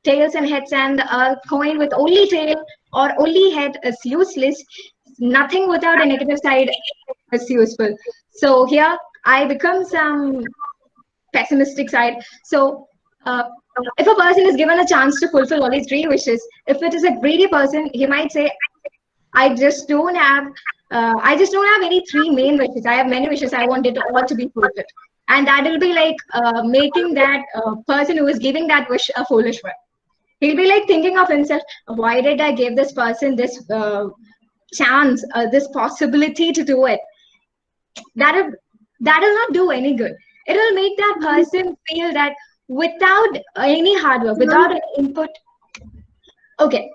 tails and heads, and a coin with only tail or only head is useless, nothing without a negative side is useful. So here I become some pessimistic side. So if a person is given a chance to fulfill all his three wishes, if it is a greedy person, he might say, I just don't have any three main wishes. I have many wishes. I want it all to be fulfilled. And that will be like making that person who is giving that wish a foolish one. He'll be like thinking of himself, why did I give this person this chance, this possibility to do it? That will not do any good. It will make that person feel that without any hard work, without any input. Okay.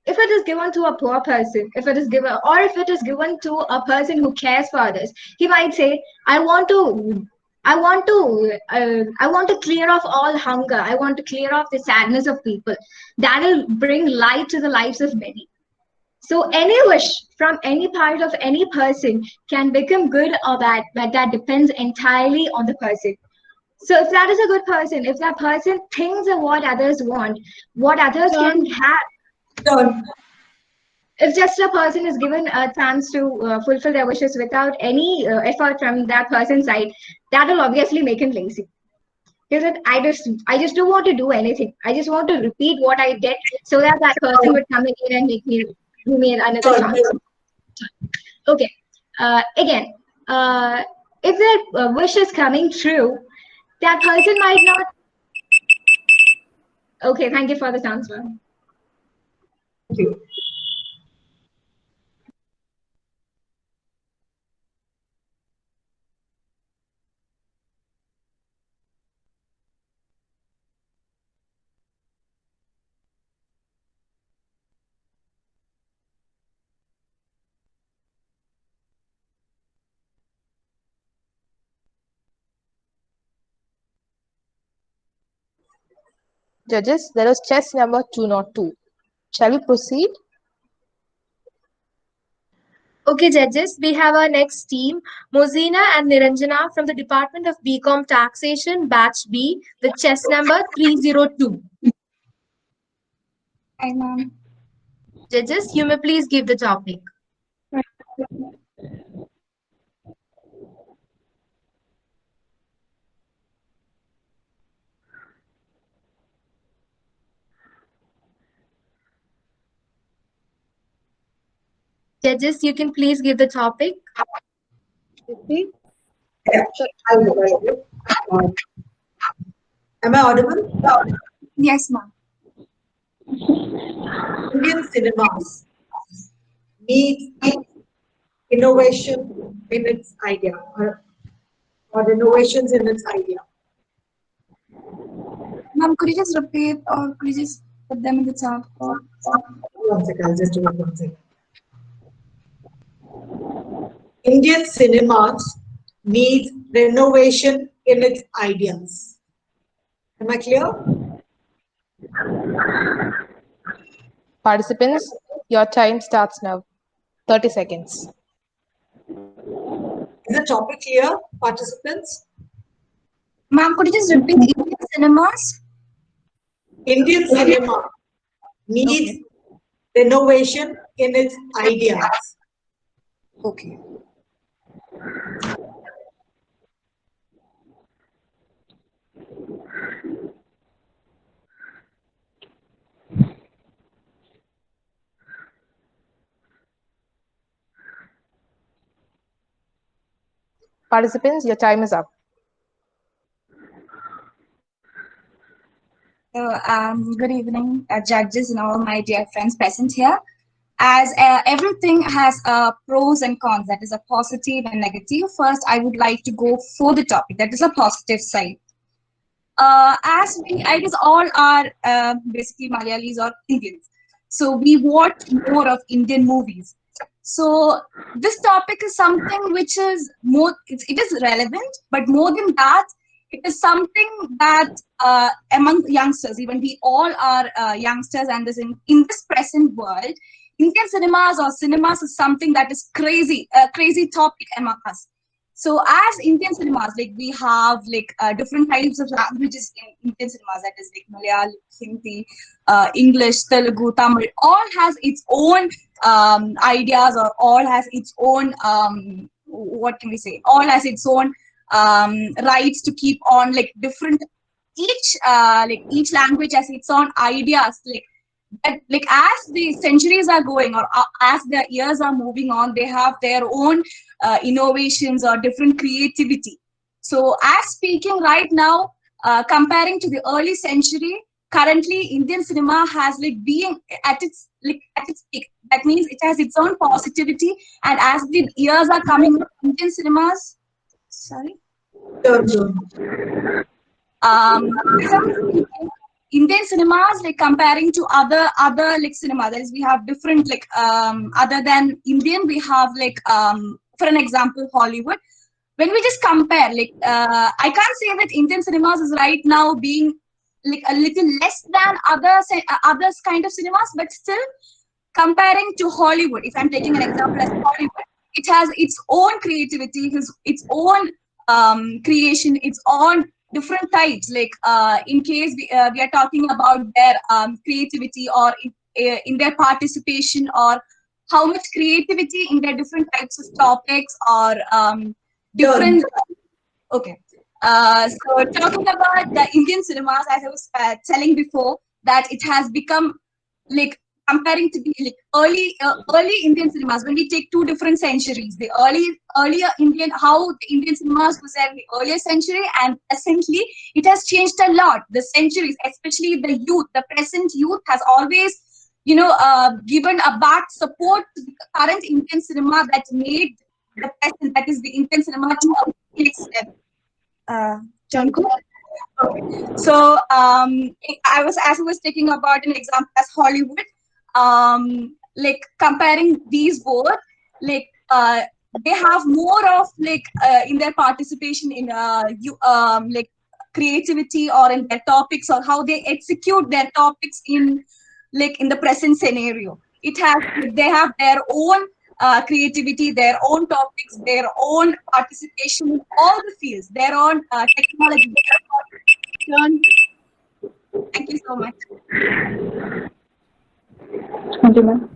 If it is given to a poor person, if it is given to a person who cares for others, he might say, I want to clear off all hunger. I want to clear off the sadness of people. That will bring light to the lives of many. So any wish from any part of any person can become good or bad, but that depends entirely on the person. So if that is a good person, if that person thinks of what others want, what others can have, if just a person is given a chance to fulfill their wishes without any effort from that person's side, that will obviously make him lazy. He said, I just don't want to do anything. I just want to repeat what I did so that that person would come in and make me another chance. Okay. Again, if their wish is coming true, that person might not. Okay, thank you for the answer. Thank you. Judges, there is chess number 202. Shall we proceed? Okay, judges, we have our next team, Mozina and Niranjana from the Department of BCom Taxation, Batch B, with chess number 302. Hi, ma'am. Judges, you may please give the topic. Judges, you can please give the topic. Yeah, sure. I will. Am I audible? Yes, ma'am. Indian cinemas needs innovation in its idea, or innovations in its idea. Ma'am, could you just repeat or could you just put them in the chat? One second, I'll just do it 1 second. Indian cinemas needs renovation in its ideas. Am I clear? Participants, your time starts now. 30 seconds. Is the topic clear, participants? Ma'am, could you just repeat Indian cinemas? Indian cinema needs renovation in its ideas. Okay. Participants, your time is up. Good evening, judges and all my dear friends present here. As everything has pros and cons, that is a positive and negative. First, I would like to go for the topic, that is a positive side. As I guess all are basically Malayalis or Indians, so we watch more of Indian movies. So this topic is something which is more, it is relevant, but more than that, it is something that among youngsters, even we all are youngsters, and this in this present world, Indian cinemas or cinemas is something that is crazy, a crazy topic among us. So as Indian cinemas, like we have like different types of languages in Indian cinemas, that is like Malayalam, Hindi, English, Telugu, Tamil, all has its own ideas, or all has its own, what can we say, all has its own rights to keep on like different each language has its own ideas like as the centuries are going or as the years are moving on, they have their own innovations or different creativity. So as speaking right now, comparing to the early century, currently Indian cinema has like being at its peak. That means it has its own positivity, and as the years are coming, Indian cinemas, sorry. Indian cinemas, like comparing to other like cinema, that is, we have different like other than Indian, we have like for an example Hollywood. When we just compare, like I can't say that Indian cinemas is right now being like a little less than others kind of cinemas, but still comparing to Hollywood, if I'm taking an example as Hollywood, it has its own creativity, its own creation, its own different types. Like in case we are talking about their creativity or in their participation, or how much creativity in their different types of topics or different. Okay. So talking about the Indian cinemas, as I was telling before, that it has become like comparing to the like early Indian cinemas. When we take two different centuries, the earlier Indian, how the Indian cinemas was in the earlier century, and recently it has changed a lot. The centuries, especially the youth, the present youth has always given a back support to the current Indian cinema that made the present, that is the Indian cinema, to a next step. Janku? Okay. So as I was taking about an example as Hollywood, like comparing these both, like they have more of like in their participation in like creativity or in their topics, or how they execute their topics in the present scenario. They have their own creativity, their own topics, their own participation in all the fields, their own technology. Thank you so much. Thank you, ma'am.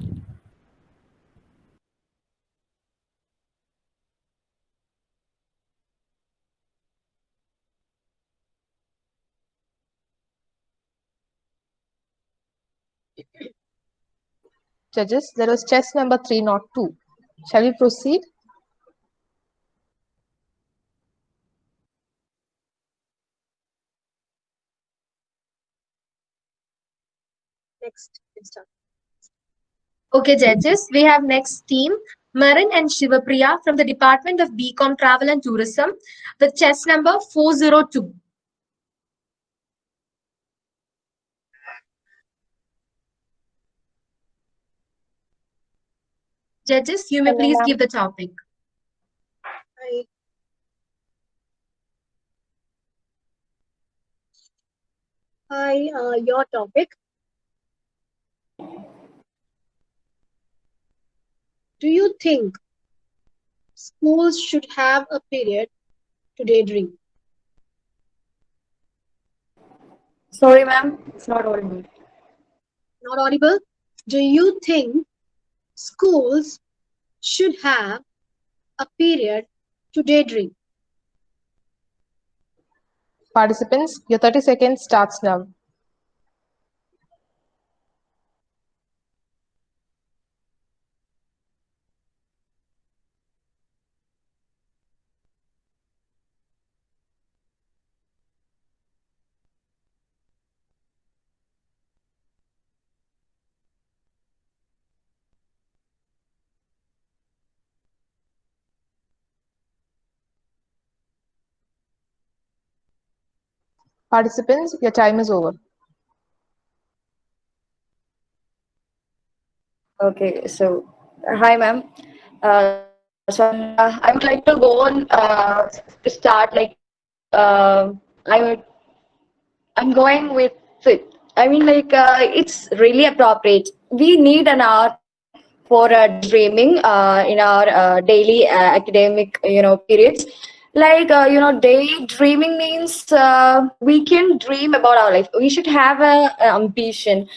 Judges, there was chess number 302. Shall we proceed? Next. Okay, judges, we have next team, Marin and Shivapriya from the Department of BCom Travel and Tourism with chess number 402. Judges, you may please give the topic. Hi, your topic. Do you think schools should have a period to daydream? Sorry, ma'am, it's not audible. Not audible? Do you think schools should have a period to daydream? Participants, your 30 seconds starts now. Participants, your time is over. Okay, so hi, ma'am. I would like to go on to start like I'm going with it. I mean, like it's really appropriate. We need an hour for dreaming in our daily academic, periods. Like daydreaming means we can dream about our life. We should have a ambition.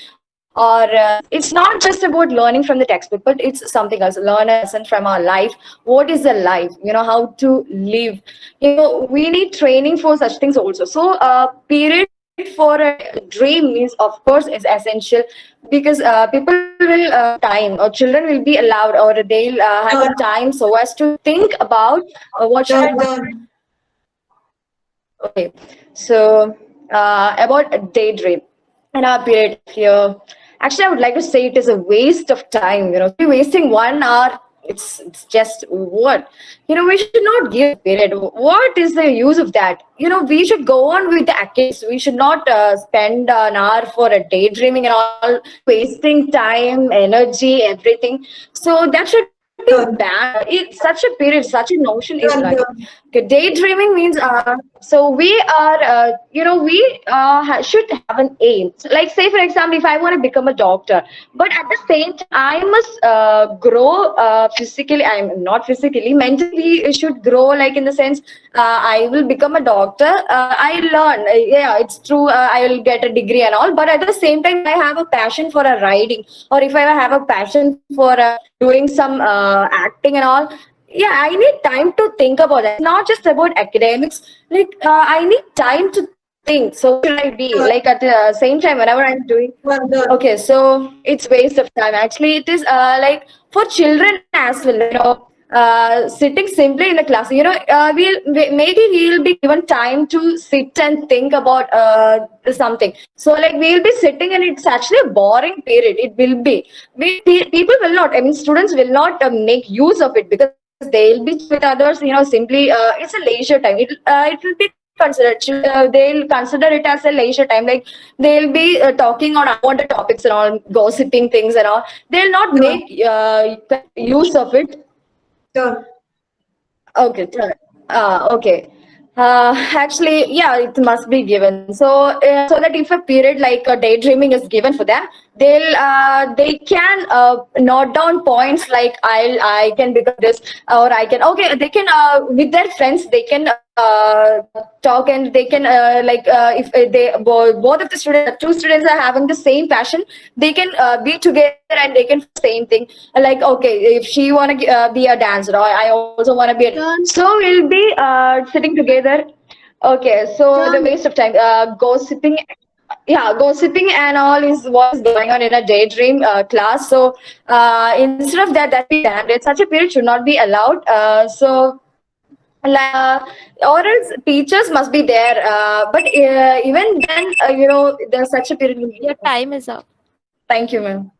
or it's not just about learning from the textbook, but it's something else. Learn a lesson from our life. What is the life? How to live. We need training for such things also. So period for a dream is, of course, is essential, because people will time, or children will be allowed, or they'll have a time so as to think about what should I do. Okay, so about a daydream and our period here. Actually, I would like to say it is a waste of time. Wasting 1 hour, it's just what? We should not give period. What is the use of that? We should go on with the activities. We should not spend an hour for a daydreaming and all, wasting time, energy, everything. So that should be bad. It's such a period, such a notion is like. Okay, daydreaming means so we are should have an aim. Like, say for example, if I want to become a doctor, but at the same time I must grow physically. I'm not physically, mentally it should grow, like in the sense I will become a doctor. I learn, yeah, it's true, I will get a degree and all, but at the same time I have a passion for a writing, or if I have a passion for doing some acting and all. Yeah, I need time to think about it. Not just about academics. Like I need time to think. So what should I be like at the same time whenever I'm doing? Okay, so it's waste of time. Actually, it is like for children as well. Sitting simply in the class. We'll be given time to sit and think about something. So like we'll be sitting, and it's actually a boring period. It will be. People will not. I mean, students will not make use of it, because they'll be with others, simply it's a leisure time. It will be considered, they'll consider it as a leisure time. Like they'll be talking on unwanted topics and all, gossiping things and all. They'll not make use of it. Okay, okay. Actually, yeah, it must be given. So, so that if a period like daydreaming is given for them, they can note down points like I can become this, or I can. Okay, they can with their friends they can talk, and they can if they both of the students, two students are having the same passion, they can be together and they can same thing. Like, okay, if she want to be a dancer, or I also want to be a, so we'll be sitting together. Okay, so the waste of time, gossiping. Yeah, gossiping and all is what is going on in a daydream class. So instead of that be banned. Such a period should not be allowed. So or else teachers must be there. But even then, there's such a period. Your time is up. Thank you, ma'am.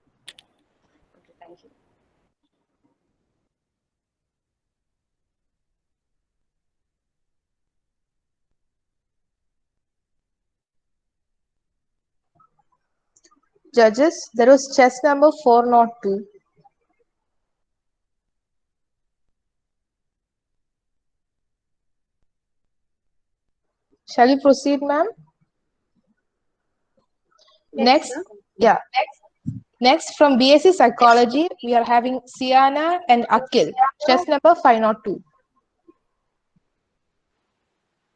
Judges, there was chess number 402. Shall we proceed, ma'am? Next, yeah. Next, from BSc Psychology, we are having Siana and Akhil. Chess number 502.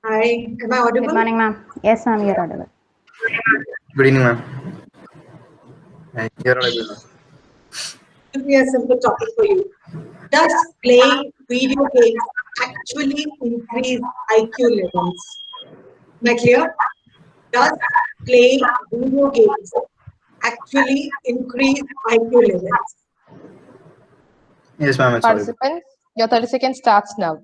Hi, am I audible? Good morning, ma'am. Yes, ma'am, you're audible. Good evening, ma'am. You're audible, ma'am. Give me a simple topic for you. Does playing video games actually increase IQ levels? Am I clear? Does playing video games actually increase IQ levels? Yes, ma'am. Participants, your 30 seconds starts now.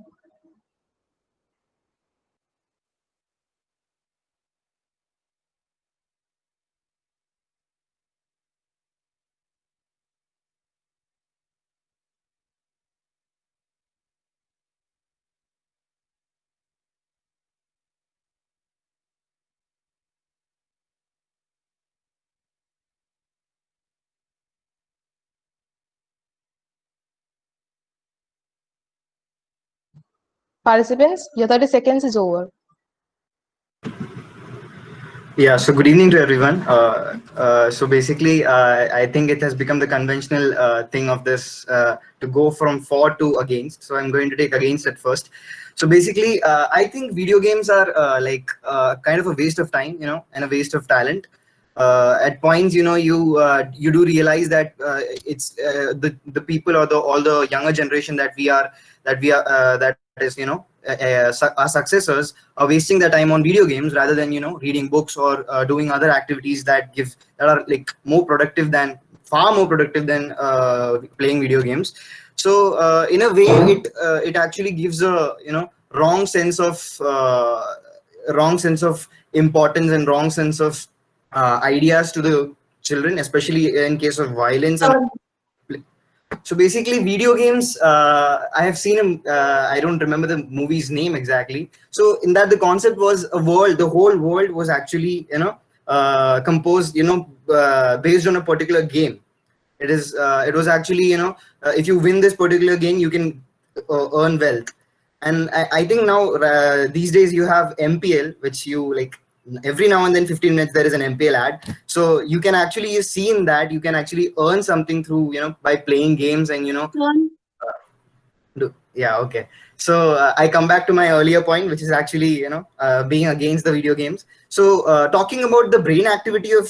Participants, your 30 seconds is over. Yeah, so good evening to everyone. So basically, I think it has become the conventional thing of this to go from for to against. So I'm going to take against at first. So basically, I think video games are kind of a waste of time, and a waste of talent. at points, you know, you do realize that it's the people or all the younger generation that that is, you know, our successors are wasting their time on video games rather than, you know, reading books or doing other activities that are like far more productive than playing video games. So in a way, it actually gives a, you know, wrong sense of importance and wrong sense of ideas to the children, especially in case of violence. So basically, video games, I have seen them. I don't remember the movie's name exactly. So in that, the concept was a world. The whole world was actually, you know, composed, you know, based on a particular game. It was actually, you know, if you win this particular game, you can earn wealth. And I think now these days you have MPL, which you like every now and then 15 minutes there is an MPL ad. So you can actually see in that you can actually earn something through, you know, by playing games and, you know. Yeah, okay. So I come back to my earlier point, which is actually, you know, being against the video games. So talking about the brain activity of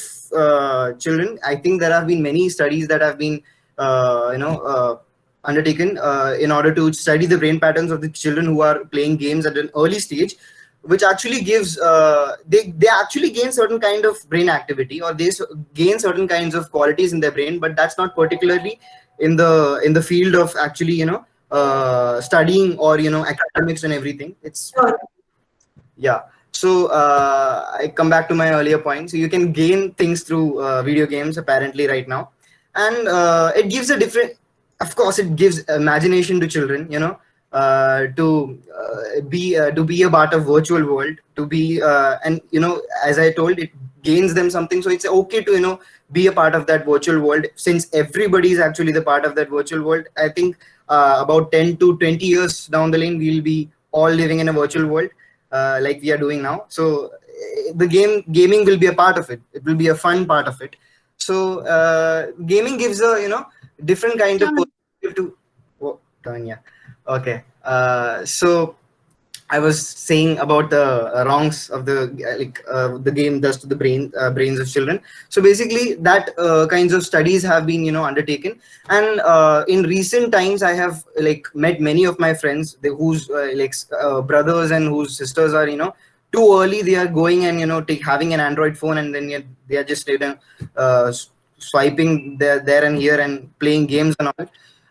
children, I think there have been many studies that have been, you know, undertaken in order to study the brain patterns of the children who are playing games at an early stage, which actually gives they actually gain certain kind of brain activity, or they gain certain kinds of qualities in their brain, but that's not particularly in the field of actually, you know, studying or, you know, academics and everything. It's yeah. So I come back to my earlier point. So you can gain things through video games apparently right now, and it gives a different, of course it gives imagination to children, you know, to be a part of virtual world, to be and, you know, as I told, it gains them something. So it's okay to, you know, be a part of that virtual world, since everybody is actually the part of that virtual world. I think about 10 to 20 years down the lane, we'll be all living in a virtual world like we are doing now. So the gaming will be a part of it. It will be a fun part of it. So gaming gives a, you know, different kind of perspective to Tanya. Okay. So I was saying about the wrongs of the game does to the brains of children. So basically, that kinds of studies have been, you know, undertaken, and in recent times, I have like met many of my friends whose brothers and whose sisters are, you know, too early. They are going and, you know, having an Android phone, and then they are just, you know, swiping there and here and playing games and all.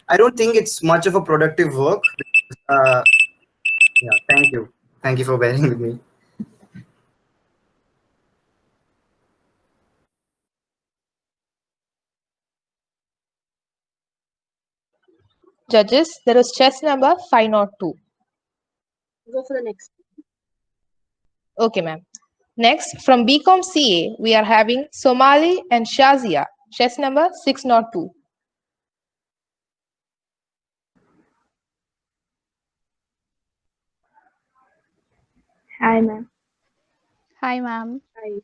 I don't think it's much of a productive work. Yeah, thank you. Thank you for bearing with me. Judges, there is chess number 502. Go for the next. Okay, ma'am. Next, from BCom CA, we are having Somali and Shazia, chess number 602. Hi, ma'am. Hi, ma'am. Hi.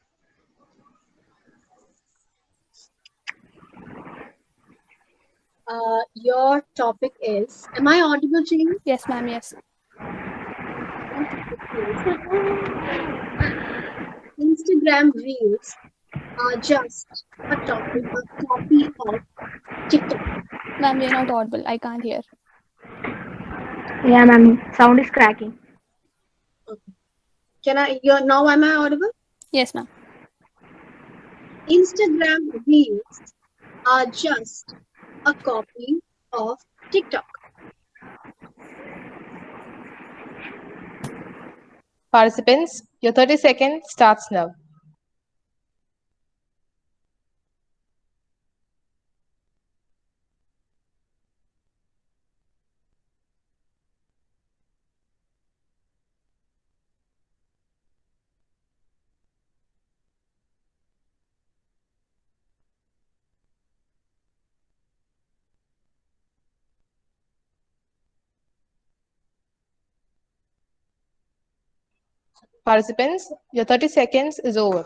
Your topic is, am I audible to you? Yes, ma'am. Yes. Instagram Reels are just a copy of TikTok. Ma'am, you're not audible. I can't hear. Yeah, ma'am. Sound is cracking. Okay. Now am I audible? Yes, ma'am. Instagram Reels are just a copy of TikTok. Participants, your 30 seconds starts now. Participants, your 30 seconds is over.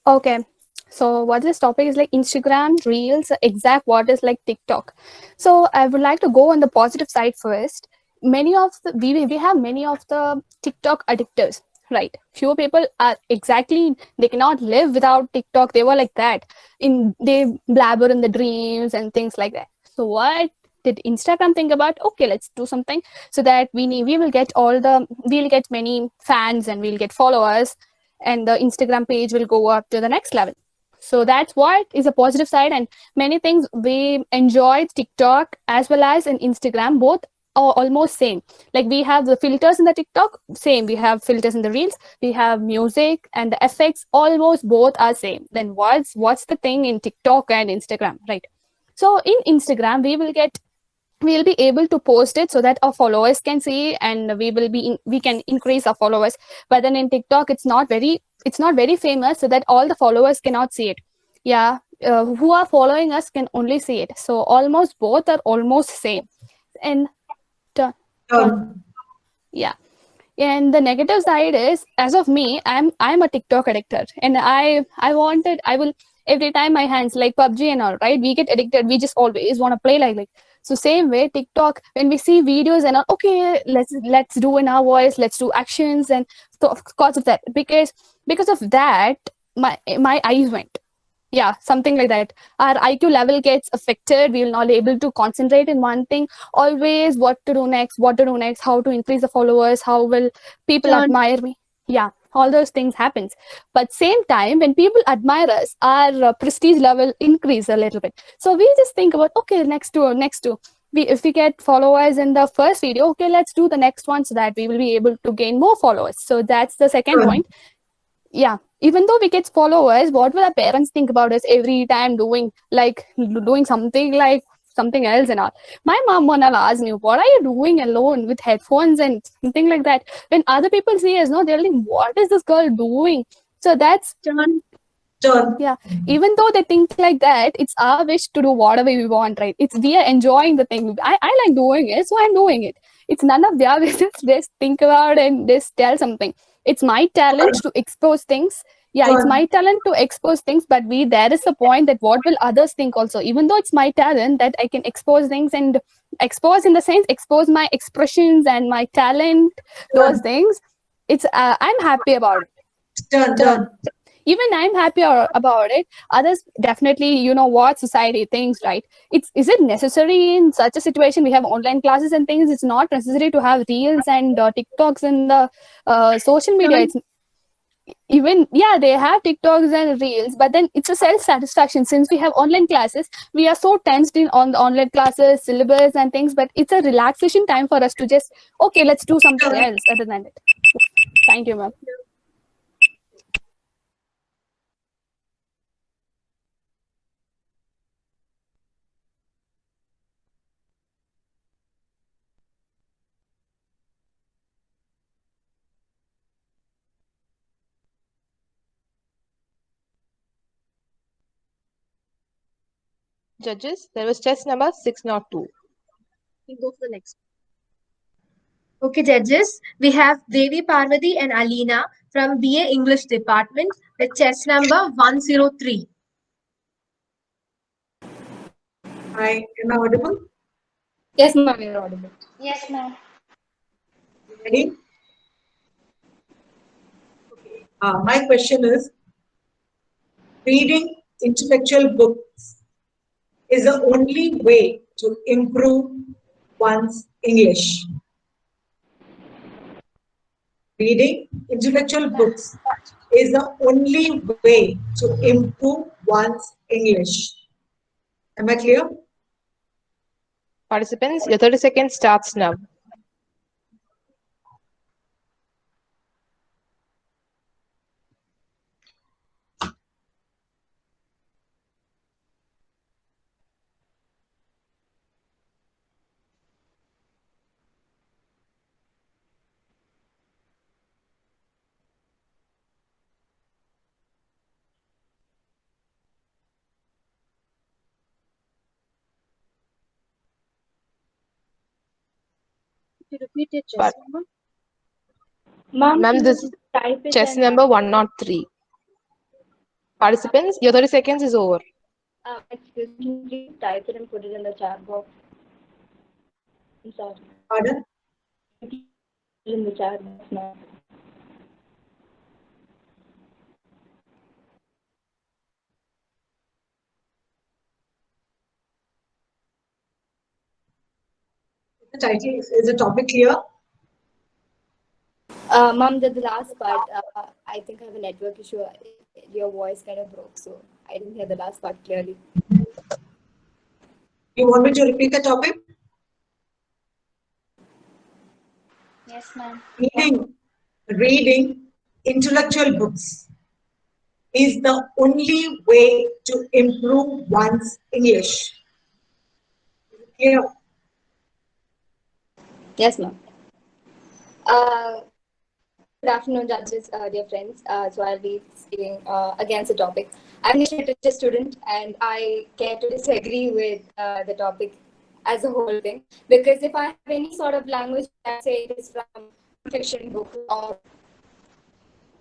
Okay. So what this topic is like Instagram Reels, exact what is like TikTok. So I would like to go on the positive side first. Many of the we have many of the TikTok addictors, right? Few people are exactly, they cannot live without TikTok. They were like that. They blabber in the dreams and things like that. So what did Instagram think about? Okay, let's do something so that we will get we'll get many fans and we'll get followers, and the Instagram page will go up to the next level. So that's what is a positive side, and many things we enjoyed TikTok as well as in Instagram, both are almost same. Like we have the filters in the TikTok, same. We have filters in the reels, we have music and the effects, almost both are same. Then what's the thing in TikTok and Instagram, right? So in Instagram, we'll be able to post it so that our followers can see, and we can increase our followers. But then in TikTok, it's not very famous, so that all the followers cannot see it. Yeah, who are following us can only see it. So almost both are almost same. And yeah. And the negative side is, as of me, I'm a TikTok addicted, and I will, every time my hands like PUBG and all, right? We get addicted. We just always want to play like. So same way, TikTok, when we see videos and all, okay, let's do in our voice, let's do actions, and so because of that, because of that, my eyes went. Yeah, something like that. Our IQ level gets affected. We will not be able to concentrate in one thing. Always what to do next, how to increase the followers, how will people admire me. Yeah, all those things happens. But same time, when people admire us, our prestige level increase a little bit. So we just think about, okay, next two. If we get followers in the first video, okay, let's do the next one so that we will be able to gain more followers. So that's the second point. Yeah, even though we get followers, what will our parents think about us every time doing something like something else and all? My mom will ask me, what are you doing alone with headphones and something like that? When other people see us, no, they're like, what is this girl doing? So that's Done. Yeah, even though they think like that, it's our wish to do whatever we want, right? We are enjoying the thing. I like doing it, so I'm doing it. It's none of their business. Just think about and just tell something. It's my talent to expose things. Yeah, it's my talent to expose things, but there is a point that what will others think also? Even though it's my talent that I can expose things, and expose in the sense, expose my expressions and my talent, those things, it's I'm happy about it. Done. Even I'm happy about it. Others definitely, what society thinks, right? Is it necessary in such a situation? We have online classes and things. It's not necessary to have reels and TikToks in the social media. It's even, yeah, they have TikToks and reels, but then it's a self-satisfaction. Since we have online classes, we are so tensed in on the online classes, syllabus and things, but it's a relaxation time for us to just, okay, let's do something else other than it. Thank you, ma'am. Judges, there was test number 602. We go for the next. Okay, judges, we have Devi Parvati and Alina from BA English department with chess number 103. Hi, am I audible? Yes, ma'am, you're audible. Yes, ma'am. Ready? My question is, reading intellectual books is the only way to improve one's English. Reading intellectual books is the only way to improve one's English. Am I clear? Participants, your 30 seconds starts now. To repeat your chess number? Ma'am, this is chess number 103. Participants, your 30 seconds is over. Excuse me, please type it and put it in the chat box. I'm sorry. Pardon? In the chat box now. title? Is the topic clear? Mom, the last part, I think I have a network issue. Your voice kind of broke, so I didn't hear the last part clearly. You want me to repeat the topic? Yes, ma'am. Reading intellectual books is the only way to improve one's English. Clear? Yes, ma'am. Good afternoon, judges, dear friends. So I'll be speaking against the topic. I'm a literature student, and I care to disagree with the topic as a whole thing. Because if I have any sort of language, I say it is from fiction book or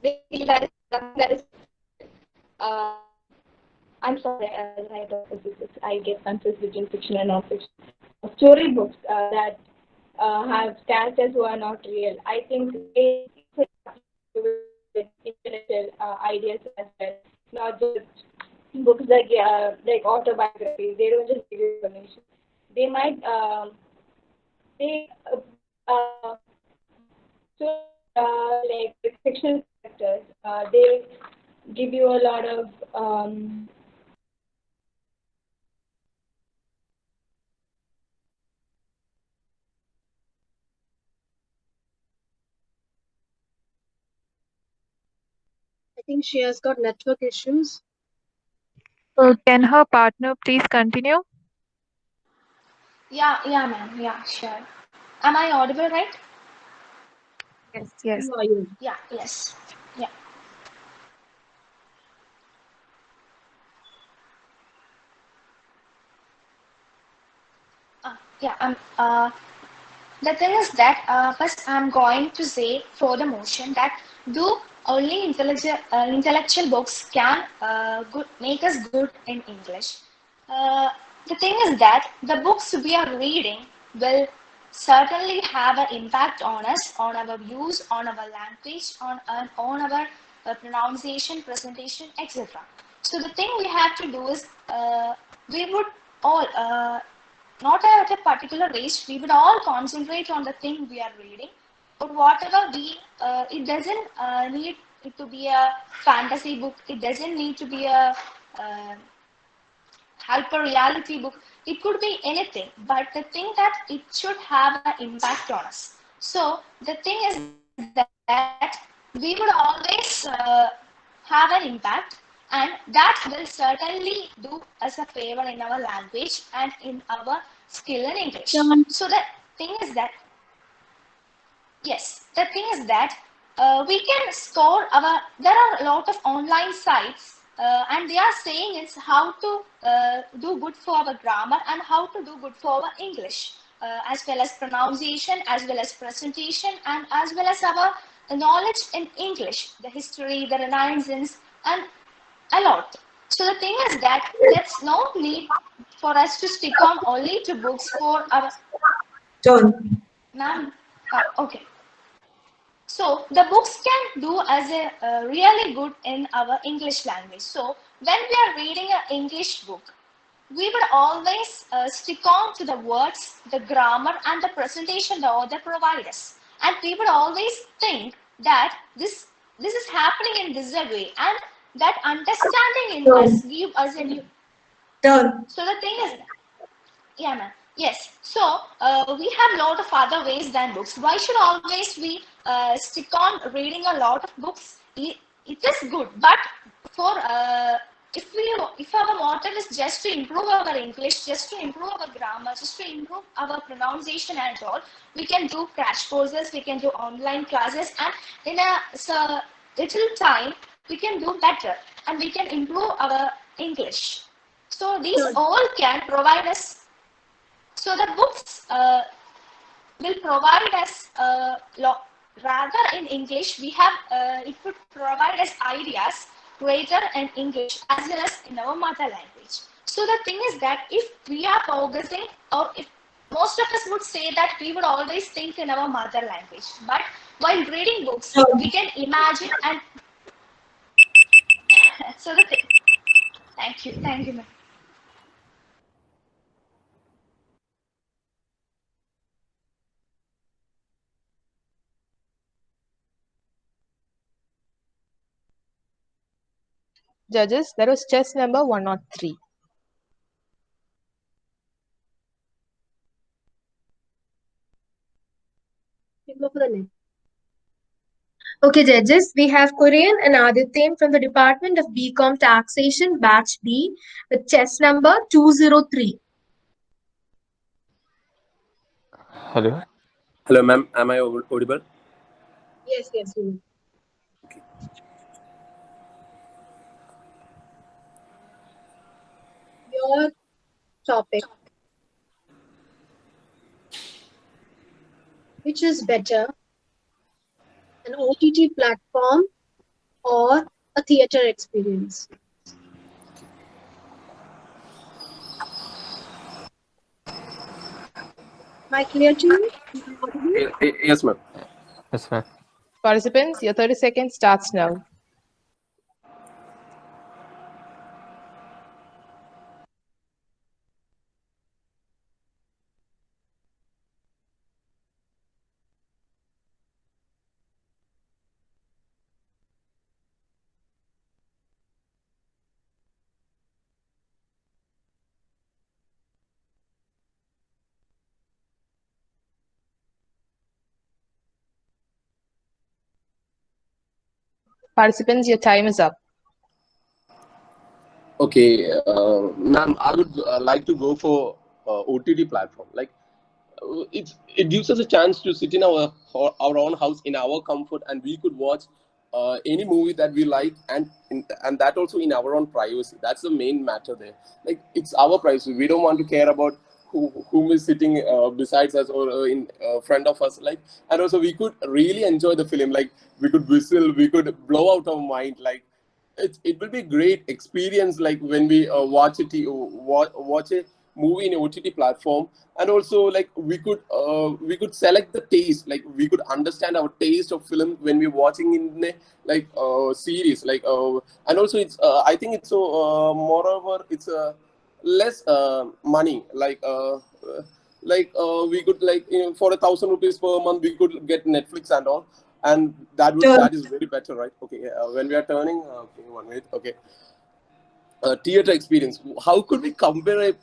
basically that is I'm sorry, I get confused between fiction and non-fiction. Storybooks that have characters who are not real. I think they with intellectual ideas as well, not just books like autobiography. They don't just give you information. They might like fictional characters. They give you a lot of I think she has got network issues. Can her partner please continue? Yeah, ma'am. Yeah, sure. Am I audible, right? Yes. Yeah, yes. Yeah. The thing is that first I'm going to say for the motion that do only intellectual books can make us good in English. The thing is that the books we are reading will certainly have an impact on us, on our views, on our language, on our pronunciation, presentation, etc. So the thing we have to do is we would all not at a particular age, we would all concentrate on the thing we are reading. But whatever it doesn't need it to be a fantasy book. It doesn't need to be a hyper reality book. It could be anything. But the thing that it should have an impact on us. So the thing is that we would always have an impact, and that will certainly do us a favor in our language and in our skill in English. So the thing is that, yes, the thing is that we can score there are a lot of online sites and they are saying it's how to do good for our grammar and how to do good for our English, as well as pronunciation, as well as presentation, and as well as our knowledge in English, the history, the Renaissance, and a lot. So the thing is that there's no need for us to stick on only to books for our... Turn. Ma'am, okay. So the books can do as a really good in our English language. So when we are reading an English book, we would always stick on to the words, the grammar, and the presentation the author provides us. And we would always think that this is happening in this way, and that understanding in us give us a new... Turn. So the thing is, yeah, ma'am. Yes. So we have a lot of other ways than books. Why should always we stick on reading a lot of books? It is good, but for if our motive is just to improve our English, just to improve our grammar, just to improve our pronunciation and all, we can do crash courses, we can do online classes, and in a little time we can do better and we can improve our English. So these all can provide us. So the books will provide us rather in English. We have it would provide us ideas greater in English as well as in our mother language. So the thing is that if we are focusing, or if most of us would say that we would always think in our mother language, but while reading books, we can imagine and so the thing. Thank you, ma'am. Judges, that was chess number 103. You go for the next. Okay, judges, we have Korean and Adityan from the Department of BCom Taxation, Batch B, with chess number 203. Hello. Hello, ma'am. Am I audible? Yes, yes, you. Your topic. Which is better, an OTT platform or a theater experience? Am I clear to you? Yes, ma'am. Yes, ma'am. Participants, your 30 seconds starts now. Participants, your time is up. Okay, ma'am, I would like to go for OTT platform. Like, it gives us a chance to sit in our own house in our comfort, and we could watch any movie that we like, and that also in our own privacy. That's the main matter there. Like, it's our privacy. We don't want to care about whom is sitting besides us or in front of us. Like, and also we could really enjoy the film. Like, we could whistle, we could blow out our mind. Like, it will be a great experience, like when we watch a movie in a OTT platform. And also, like, we could select the taste, like we could understand our taste of film when we're watching in a series, like and also it's I think it's so moreover it's less money, we could, like, for 1,000 rupees per month we could get Netflix and all, and that is very better, right? Okay, when we are turning, okay, 1 minute, okay. Theater experience. How could we compare a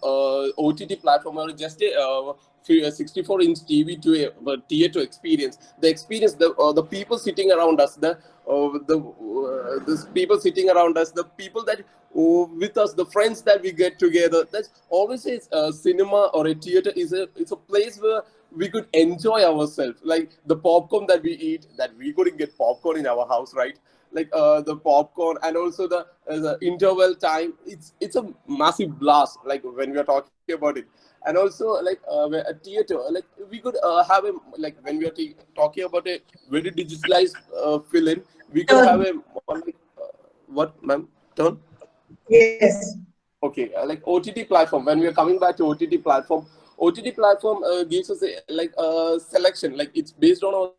OTT platform or just a 64-inch TV to a theater experience? The experience, the people sitting around us, the people sitting around us, the people that with us, the friends that we get together. That's always a cinema or a theater it's a place where we could enjoy ourselves. Like the popcorn that we eat, that we couldn't get popcorn in our house, right? Like the popcorn, and also the interval time, it's a massive blast, like when we are talking about it. And also, like a theater, like we could have a, like when we are talking about a very digitalized film, we could have a what, ma'am? Turn. Yes. Okay, like OTT platform. When we are coming back to OTT platform gives us a like selection. Like it's based on our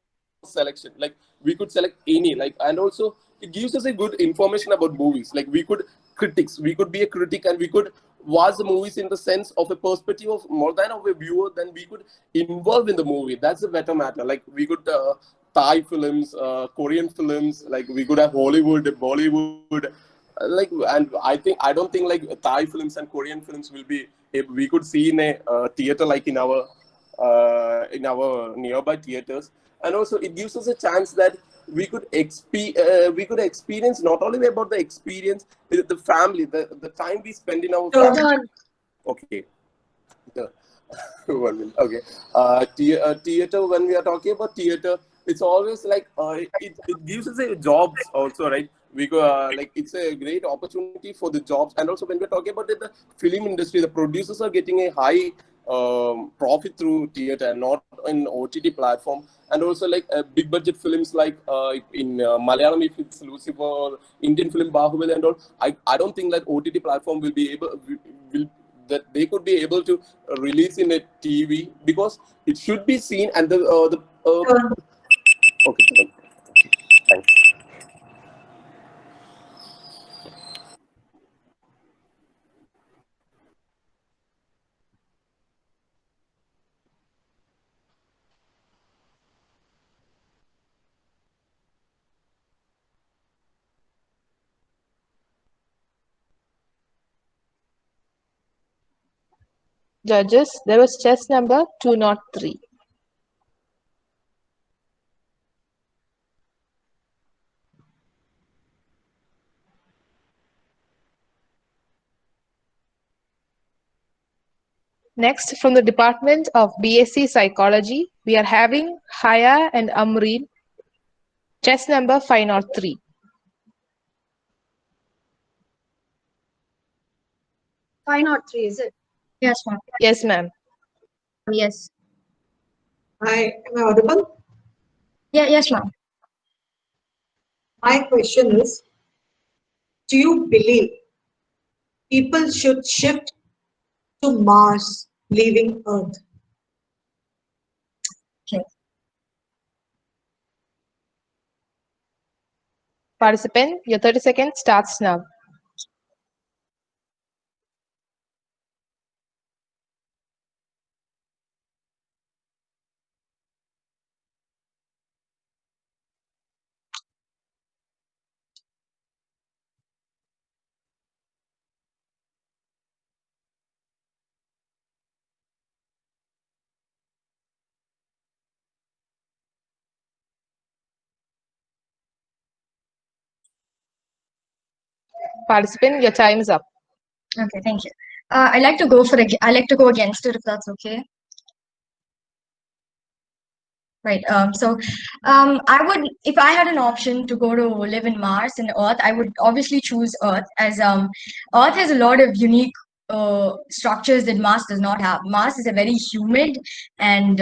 selection. Like we could select any. Like, and also it gives us a good information about movies. Like we could critics. We could be a critic, and we could watch the movies in the sense of a perspective of more than of a viewer. Then we could involve in the movie. That's a better matter. Like we could. Thai films, Korean films, like we could have Hollywood, Bollywood, like, and I don't think like Thai films and Korean films will be, if we could see in a theater, like in our nearby theaters. And also it gives us a chance that we could experience not only about the experience, the family, the time we spend in our family. Okay. The- 1 minute. Okay. Theater. When we are talking about theater, it's always like it gives us a jobs also, right? We go like it's a great opportunity for the jobs. And also when we're talking about the film industry, the producers are getting a high profit through theater, not in OTT platform. And also like big budget films, like in Malayalam, if it's Lucifer, or Indian film Bahubali and all. I don't think that OTT platform will be able will that they could be able to release in a TV, because it should be seen, and okay, thanks. Judges, there was chess number 203. Next, from the Department of BSc Psychology, we are having Haya and Amreen, chess number 503. Fine or three, is it? Yes, ma'am. Yes, ma'am. Yes. Am I audible? Yeah, yes, ma'am. My question is, do you believe people should shift to Mars, leaving Earth? Okay. Participant, your 30 seconds starts now. Participant, your time is up. Okay, thank you. I like to go against it if that's okay. Right. I would, if I had an option to go to live in Mars and Earth, I would obviously choose Earth, as Earth has a lot of unique structures that Mars does not have. Mars is a very humid and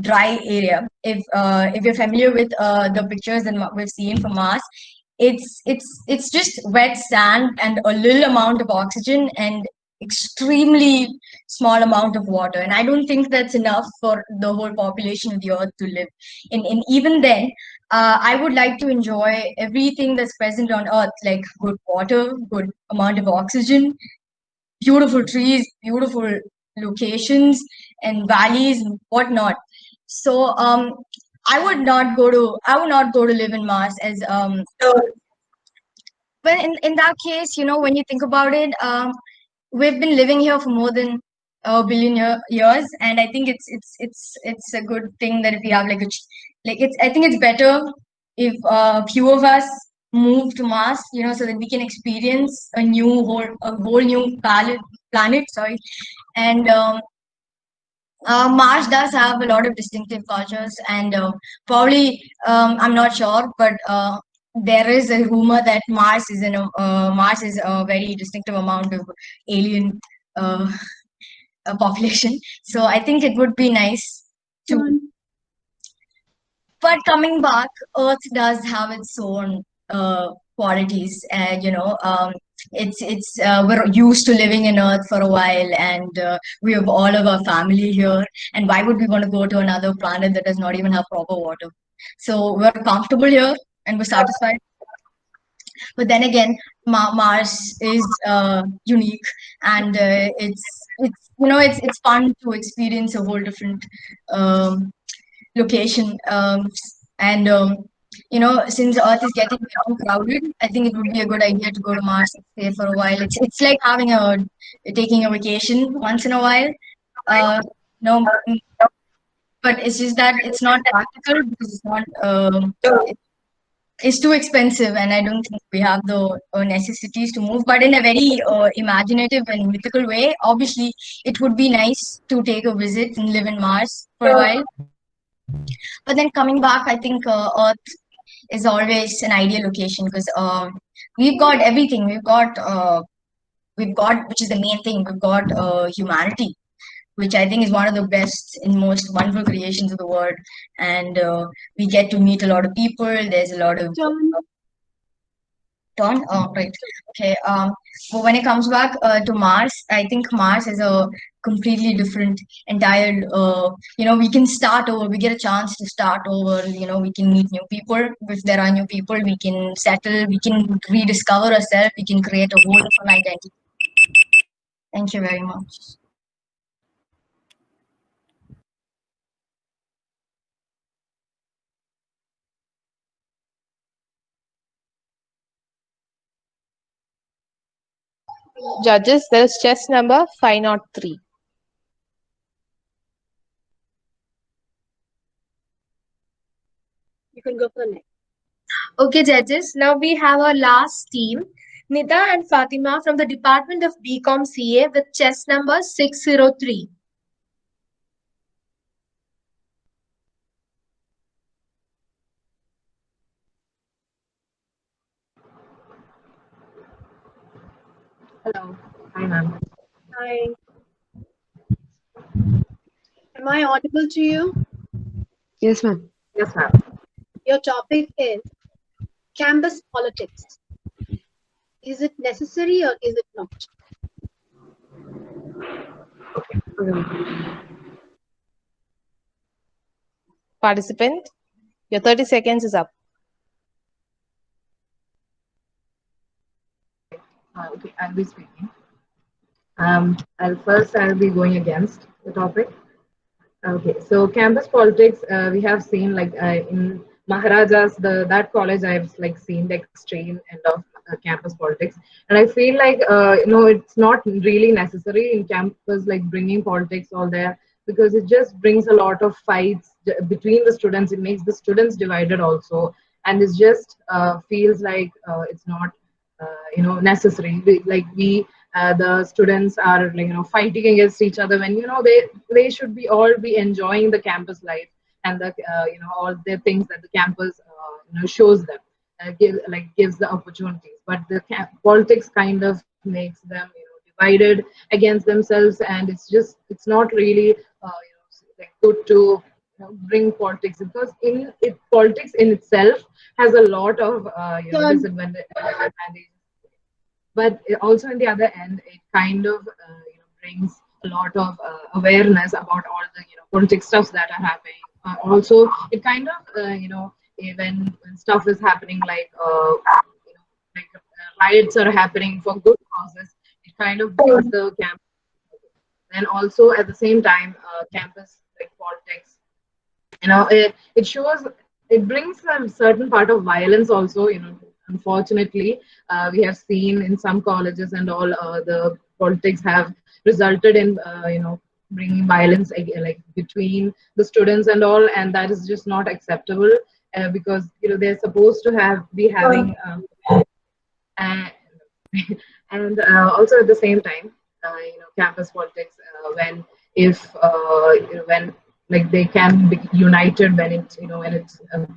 dry area. If you're familiar with the pictures that we've seen from Mars, it's just wet sand and a little amount of oxygen and extremely small amount of water, and I don't think that's enough for the whole population of the earth to live in. And even then, I would like to enjoy everything that's present on earth, like good water, good amount of oxygen, beautiful trees, beautiful locations and valleys and whatnot. So I would not go to live in Mars, as well, in that case, when you think about it, we've been living here for more than a billion years, and I think it's a good thing that if we have I think it's better if few of us move to Mars, so that we can experience a whole new planet. Sorry, and Mars does have a lot of distinctive cultures, and probably I'm not sure, but there is a rumor that Mars is a very distinctive amount of alien uh, population. So I think it would be nice to. But coming back, Earth does have its own qualities, and we're used to living in Earth for a while, and we have all of our family here. And why would we want to go to another planet that does not even have proper water? So we're comfortable here and we're satisfied. But then again, Mars is unique, and it's fun to experience a whole different location. And since Earth is getting too crowded, I think it would be a good idea to go to Mars and stay for a while. It's like taking a vacation once in a while. No, but it's just that it's not practical because it's too expensive, and I don't think we have the necessities to move. But in a very imaginative and mythical way, obviously, it would be nice to take a visit and live in Mars for a while. But then coming back, I think Earth is always an ideal location because we've got everything. We've got, which is the main thing. We've got humanity, which I think is one of the best and most wonderful creations of the world. And we get to meet a lot of people. There's a lot of Dawn? Oh, right. Okay. But when it comes back to Mars, I think Mars is a completely different, entire. We can start over. We get a chance to start over. We can meet new people. If there are new people, we can settle. We can rediscover ourselves. We can create a whole different identity. Thank you very much. Judges, there is chess number 503. can go for the next. Okay, judges. Now we have our last team, Nida and Fatima from the Department of BCom CA with chess number 603. Hello. Hi, ma'am. Hi. Am I audible to you? Yes, ma'am. Yes, ma'am. Your topic is campus politics. Is it necessary or is it not? Participant, your 30 seconds is up. Okay, I'll be speaking. I'll be going against the topic. Okay, so campus politics, we have seen like in Maharajas, that college I've like seen the extreme end of campus politics, and I feel like it's not really necessary in campus like bringing politics all there, because it just brings a lot of fights between the students. It makes the students divided also, and it just feels like it's not necessary. The students are like fighting against each other when they should be all be enjoying the campus life and the all the things that the campus shows them, gives the opportunities. But the politics kind of makes them divided against themselves, and it's not really like good to bring politics, because politics in itself has a lot of disadvantages. But also in the other end, it kind of brings a lot of awareness about all the politics stuffs that are happening. Also, it kind of when stuff is happening like riots are happening for good causes, it kind of brings the campus. And also at the same time, campus like politics, it shows, it brings a certain part of violence also. Unfortunately, we have seen in some colleges and all, the politics have resulted in bringing violence like between the students and all, and that is just not acceptable, because they're supposed to be having and also at the same time, campus politics, when like they can be united when it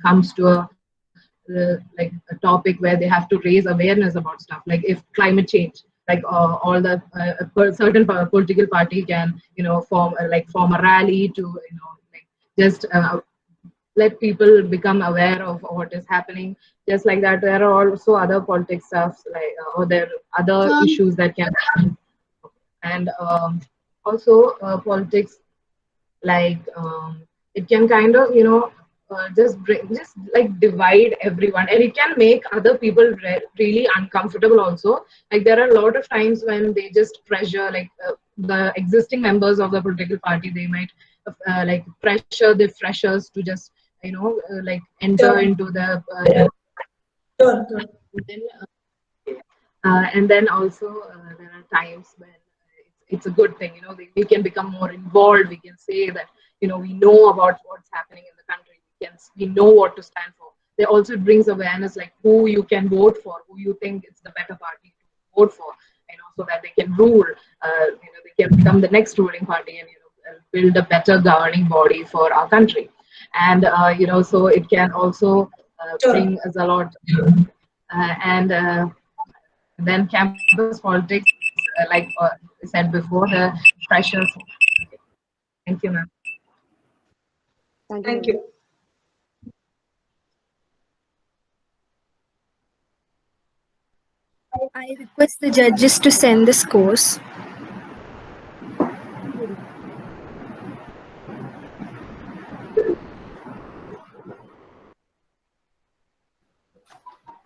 comes to like a topic where they have to raise awareness about stuff, like if climate change, like all the certain political party can form a rally to like just let people become aware of what is happening. Just like that, there are also other politics stuff, like or there are other issues that can happen. And also politics, like it can kind of just like divide everyone, and it can make other people really uncomfortable also. Like there are a lot of times when they just pressure, like the existing members of the political party, they might like pressure the freshers to just like enter into the and then also there are times when it's a good thing, we can become more involved. We can say that we know about what's happening in the country. We know what to stand for. They also brings awareness, like who you can vote for, who you think is the better party to vote for, so that they can rule. They can become the next ruling party and build a better governing body for our country. And so it can also bring us a lot. And then campus politics, like I said before, the pressures. Thank you, ma'am. Thank you. I request the judges to send the scores.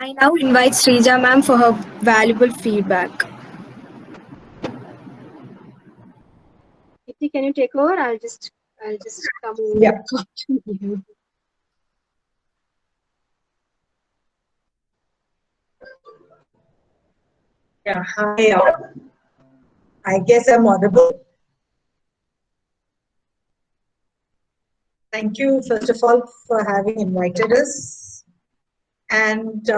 I now invite Srija ma'am for her valuable feedback. Iti, can you take over? I'll just come in. Yeah. Yeah, hi. I guess I'm audible. Thank you, first of all, for having invited us. And it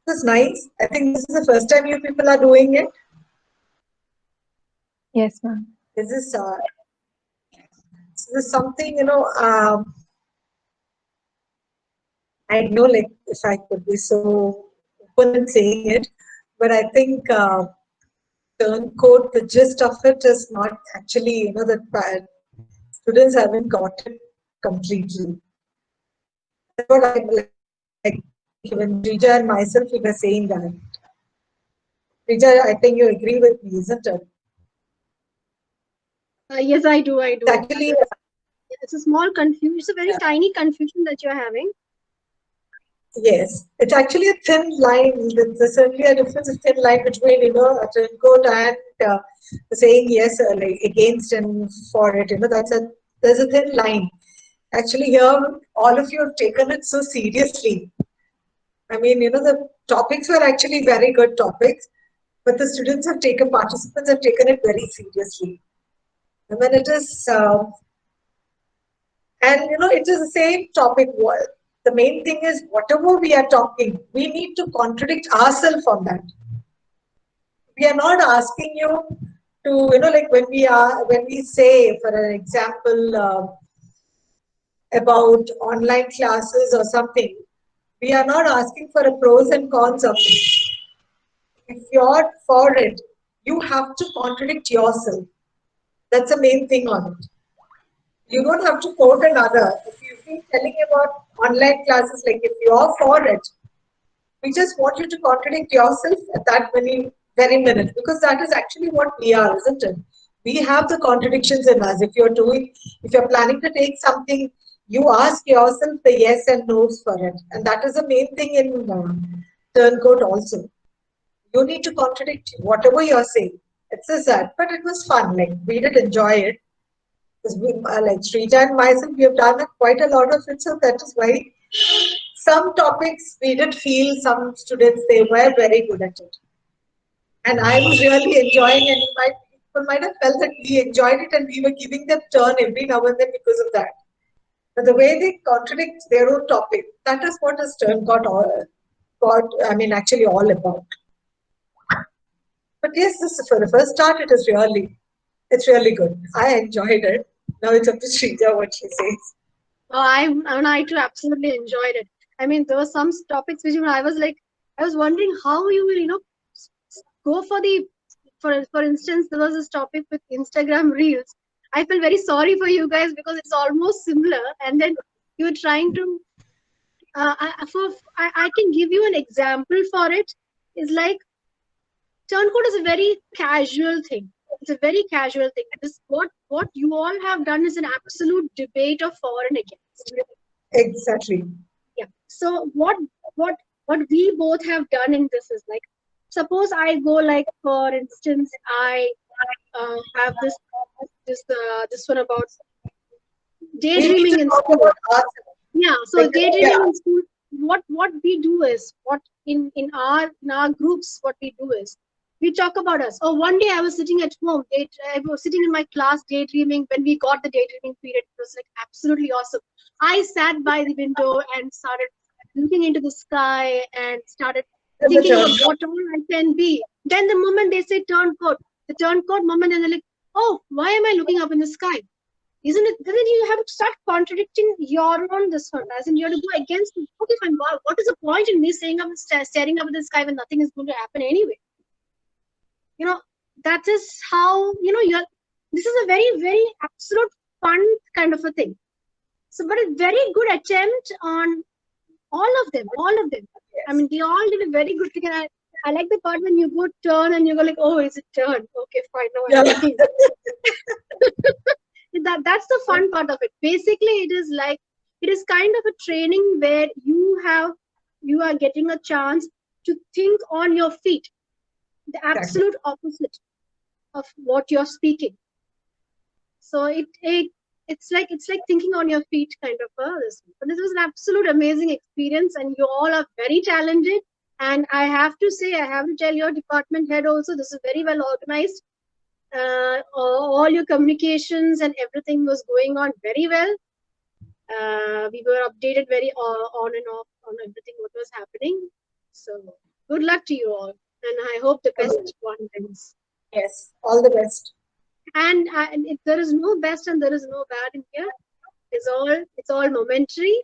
was nice. I think this is the first time you people are doing it. Yes, ma'am. This is something, I know, like, if I could be so open in saying it, but I think Turncode, the gist of it is not actually, that students haven't got it completely. That's what I like. Even Rija and myself, we were saying that. Rija, I think you agree with me, isn't it? Yes, I do. I do. Actually, it's a small confusion. It's a very tiny confusion that you're having. Yes, it's actually a thin line. There's certainly a difference, a thin line between, a Turncode and saying yes, like against and for it. There's a thin line. Actually, here, all of you have taken it so seriously. I mean, the topics were actually very good topics, but the participants have taken it very seriously. And then it is, it is the same topic. The main thing is whatever we are talking, we need to contradict ourselves on that. We are not asking you to, like when we say, for an example, about online classes or something, we are not asking for a pros and cons of it. If you're for it, you have to contradict yourself. That's the main thing on it. You don't have to quote another. If you've been telling about online classes, like if you're for it, we just want you to contradict yourself at that very minute, because that is actually what we are, isn't it? We have the contradictions in us. If you're planning to take something, you ask yourself the yes and no's for it. And that is the main thing in Turncode also. You need to contradict whatever you're saying. It's just that, but it was fun. Like, we did enjoy it. Like Srija and myself, we have done quite a lot of it. So that is why some topics we did feel some students, they were very good at it. And I was really enjoying it. People might have felt that we enjoyed it and we were giving them turn every now and then because of that. But the way they contradict their own topic, that is what is Turncode actually all about. But yes, for the first start, it's really good. I enjoyed it. Now it's up to Srija what she says. I too absolutely enjoyed it. I mean, there were some topics which I was wondering how you will, go for instance, there was this topic with Instagram Reels. I feel very sorry for you guys because it's almost similar. And then you were trying to, I can give you an example for it. It's like, Turncode is a very casual thing. It's a very casual thing. What you all have done is an absolute debate of for and against. Exactly. Yeah. So what we both have done in this is like, suppose I go like, for instance, I have this one about daydreaming in school. Yeah. So daydreaming in school. What we do is in our groups, what we do is we talk about us. Oh, one day I was sitting at home. I was sitting in my class daydreaming. When we got the daydreaming period, it was like absolutely awesome. I sat by the window and started looking into the sky and started thinking about what all I can be. Then the moment they say Turncode, the Turncode moment, and they're like, oh, why am I looking up in the sky? Isn't it? Then you have to start contradicting your own this one, as in you have to go against. Okay, fine. What is the point in me staring up at the sky when nothing is going to happen anyway? That is how this is a very, very absolute fun kind of a thing. So, but a very good attempt on all of them. Yes. I mean, they all did a very good thing, and I like the part when you go turn and you go like, oh, is it turn? Okay, fine. No, that's the fun part of it. Basically, it is kind of a training where you are getting a chance to think on your feet. The absolute opposite of what you're speaking. So it's like thinking on your feet kind of this. But this was an absolute amazing experience, and you all are very talented. And I have to say, I have to tell your department head also, this is very well organized. All your communications and everything was going on very well. We were updated very on and off on everything what was happening. So good luck to you all, and I hope the best one wins. Yes, all the best. And there is no best and there is no bad in here. It's all momentary,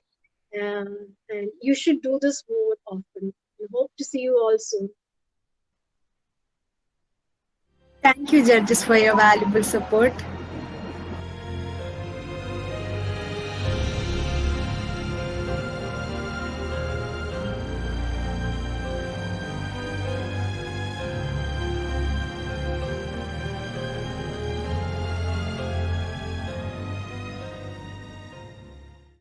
and you should do this more often. I hope to see you all soon. Thank you, judges, for your valuable support.